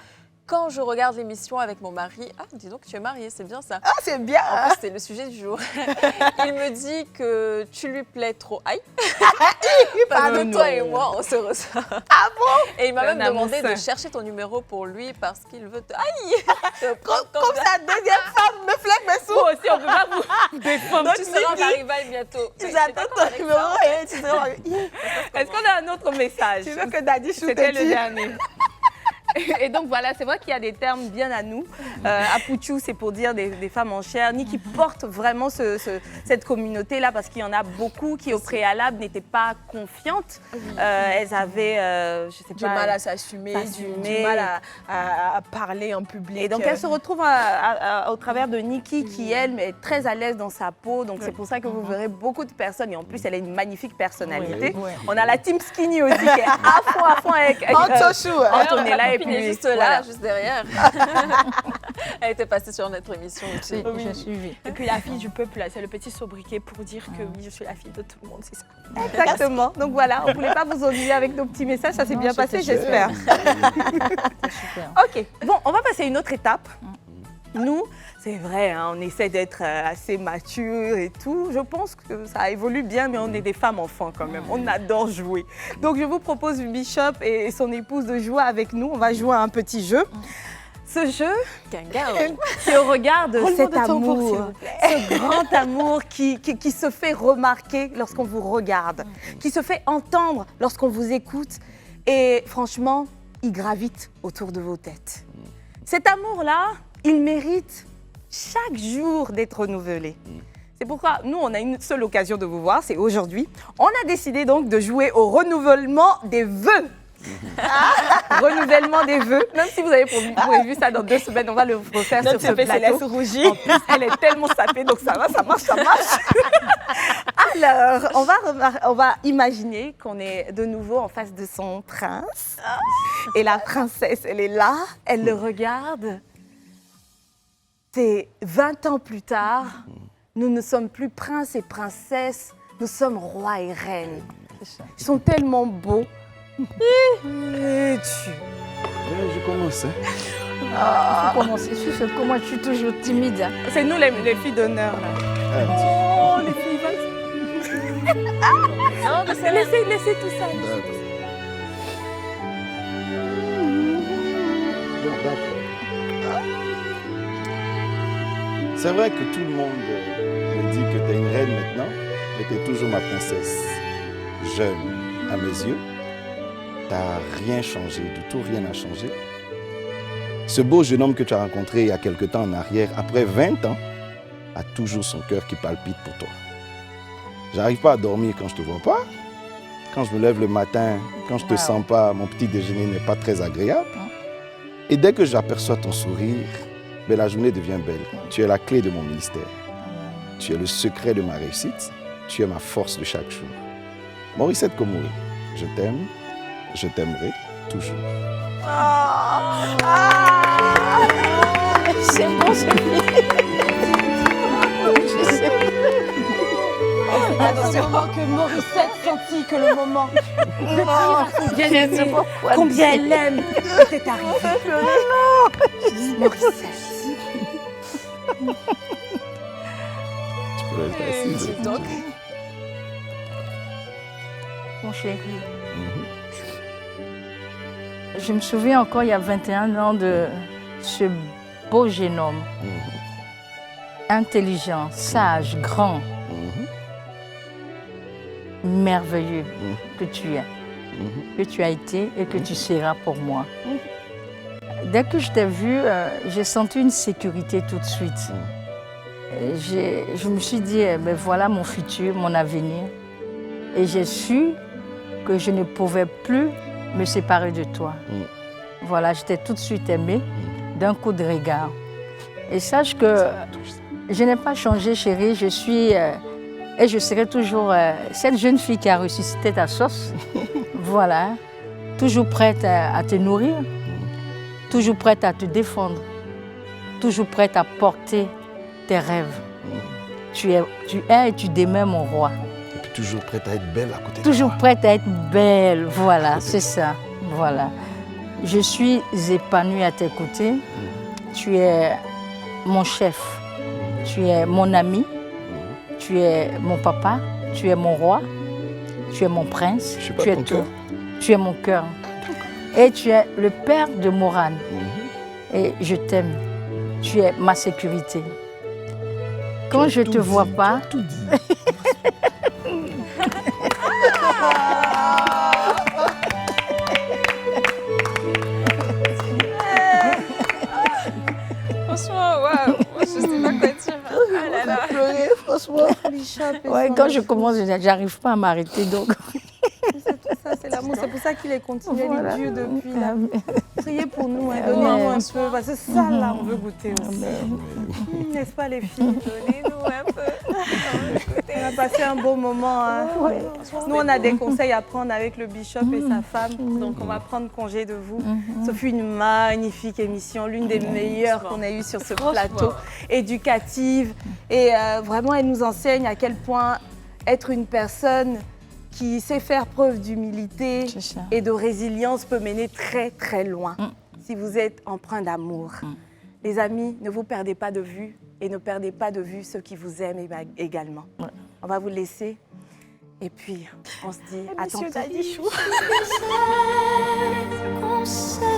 quand je regarde l'émission avec mon mari, ah, dis donc, tu es mariée, c'est bien ça. Ah, c'est bien. En plus, c'était le sujet du jour. Il me dit que tu lui plais trop. Aïe. Parce que toi et moi, on se ressent. Ah bon? Et il m'a même Un amour demandé de sain. chercher ton numéro pour lui parce qu'il veut te... Aïe. Comme sa deuxième femme me flaque mes sous. Moi aussi, on peut pas vous défendre. Tu seras en arrival bientôt. Tu Mais attends t'es d'accord ton avec numéro ça? et tu seras... Est-ce qu'on a un autre message? Tu veux que Daddy shoot C'était te le tue? dernier. Et donc voilà, c'est vrai qu'il y a des termes bien à nous. Apuchu, c'est pour dire des femmes en chair, ni qui portent vraiment cette communauté-là, parce qu'il y en a beaucoup qui au préalable n'étaient pas confiantes. Elles avaient, je sais Du pas, mal à s'assumer, du mal à parler en public. Et donc elle se retrouve au travers de Nikki qui, elle, est très à l'aise dans sa peau. Donc c'est pour ça que vous verrez beaucoup de personnes. Et en plus, elle a une magnifique personnalité. Oui. On a la team Skinny aussi qui est à fond avec Antonella. Et Puis puis, juste là, voilà. juste derrière. Elle était passée sur notre émission aussi. Oui, j'ai suivi. Et puis la fille du peuple, là, c'est le petit sobriquet pour dire que oui, je suis la fille de tout le monde, c'est ça. Exactement. Donc voilà, on ne voulait pas vous ennuyer avec nos petits messages. Ça s'est Non, bien c'était passé, super. j'espère. Super. Ok, bon, on va passer à une autre étape. Nous, c'est vrai, hein, on essaie d'être assez mature et tout. Je pense que ça évolue bien, mais on est des femmes enfants quand même. On adore jouer. Donc je vous propose Bishop et son épouse de jouer avec nous. On va jouer à un petit jeu. Ce jeu, c'est au regard de cet amour, ce grand amour qui se fait remarquer lorsqu'on vous regarde, qui se fait entendre lorsqu'on vous écoute. Et franchement, il gravite autour de vos têtes. Cet amour-là, il mérite chaque jour d'être renouvelé. C'est pourquoi nous, on a une seule occasion de vous voir, c'est aujourd'hui. On a décidé donc de jouer au renouvellement des vœux. Renouvellement des vœux. Même si vous avez prévu ça dans 2 semaines, on va le refaire sur ce plateau. En plus, elle est tellement sapée, donc ça va, ça marche, ça marche. Alors, on va imaginer qu'on est de nouveau en face de son prince. Et la princesse, elle est là, elle le regarde. C'est 20 ans plus tard, nous ne sommes plus princes et princesses, nous sommes rois et reines. Ils sont tellement beaux. Et tu... Je commence. Faut commencer. Comment je suis toujours timide. Hein. C'est nous les filles d'honneur là. Oh, les filles, laissez tout ça. C'est vrai que tout le monde me dit que tu es une reine maintenant, mais tu es toujours ma princesse. Jeune à mes yeux, tu n'as rien changé, du tout rien n'a changé. Ce beau jeune homme que tu as rencontré il y a quelque temps en arrière, après 20 ans, a toujours son cœur qui palpite pour toi. J'arrive pas à dormir quand je te vois pas. Quand je me lève le matin, quand je te sens pas, mon petit déjeuner n'est pas très agréable. Et dès que j'aperçois ton sourire, mais la journée devient belle. Tu es la clé de mon ministère. Tu es le secret de ma réussite. Tu es ma force de chaque jour. Morissette Komori, je t'aime, je t'aimerai toujours. C'est bon, c'est C'est le moment que Morissette sentit que le moment de dire à son bien-aimé combien elle l'aime était arrivé. Morissette. Tu peux rester assise. Donc, mon chéri. Je me souviens encore, il y a 21 ans, de ce beau jeune homme. Intelligent, sage, grand, merveilleux que tu es, que tu as été et que tu seras pour moi. Dès que je t'ai vu, j'ai senti une sécurité tout de suite. Je me suis dit, ben voilà mon futur, mon avenir. Et j'ai su que je ne pouvais plus me séparer de toi. Voilà, je t'ai tout de suite aimé d'un coup de regard. Et sache que je n'ai pas changé, chérie. Je suis et je serai toujours cette jeune fille qui a ressuscité ta sauce. Voilà, toujours prête à te nourrir, toujours prête à te défendre, toujours prête à porter tes rêves. Tu es et tu demeures mon roi. Et puis toujours prête à être belle à côté de toi. Toujours prête à être belle, voilà, c'est ça, voilà. Je suis épanouie à tes côtés. Tu es mon chef. Tu es mon ami. Tu es mon papa. Tu es mon roi. Tu es mon prince. Je suis pas tu es ton tout. cœur. Tu es mon cœur. Et tu es le père de Morane. Et je t'aime. Tu es ma sécurité. Quand je ne te vois pas, Franchement, waouh, moi, je sais pas quoi dire. Ah là là. Pleurer, franchement. ouais, quand je commence, j'arrive pas à m'arrêter. Donc, Ça, c'est l'amour. C'est pour ça qu'il est continué Voilà. Dieu depuis là. Amen. Priez pour nous, hein, Amen. donnez-nous un peu, parce que ça là, on veut goûter aussi. N'est-ce pas les filles? Donnez-nous un peu. On a passé un beau moment. Hein. Nous, on a des conseils à prendre avec le bishop et sa femme, donc on va prendre congé de vous. Ce fut une magnifique émission, l'une des meilleures qu'on a eues sur ce plateau, éducative. Et vraiment, elle nous enseigne à quel point être une personne qui sait faire preuve d'humilité C'est ça. et de résilience peut mener très très loin si vous êtes empreint d'amour. Les amis, ne vous perdez pas de vue et ne perdez pas de vue ceux qui vous aiment également. On va vous laisser et puis on se dit à tantôt. Monsieur Daddy Chou. Conseil.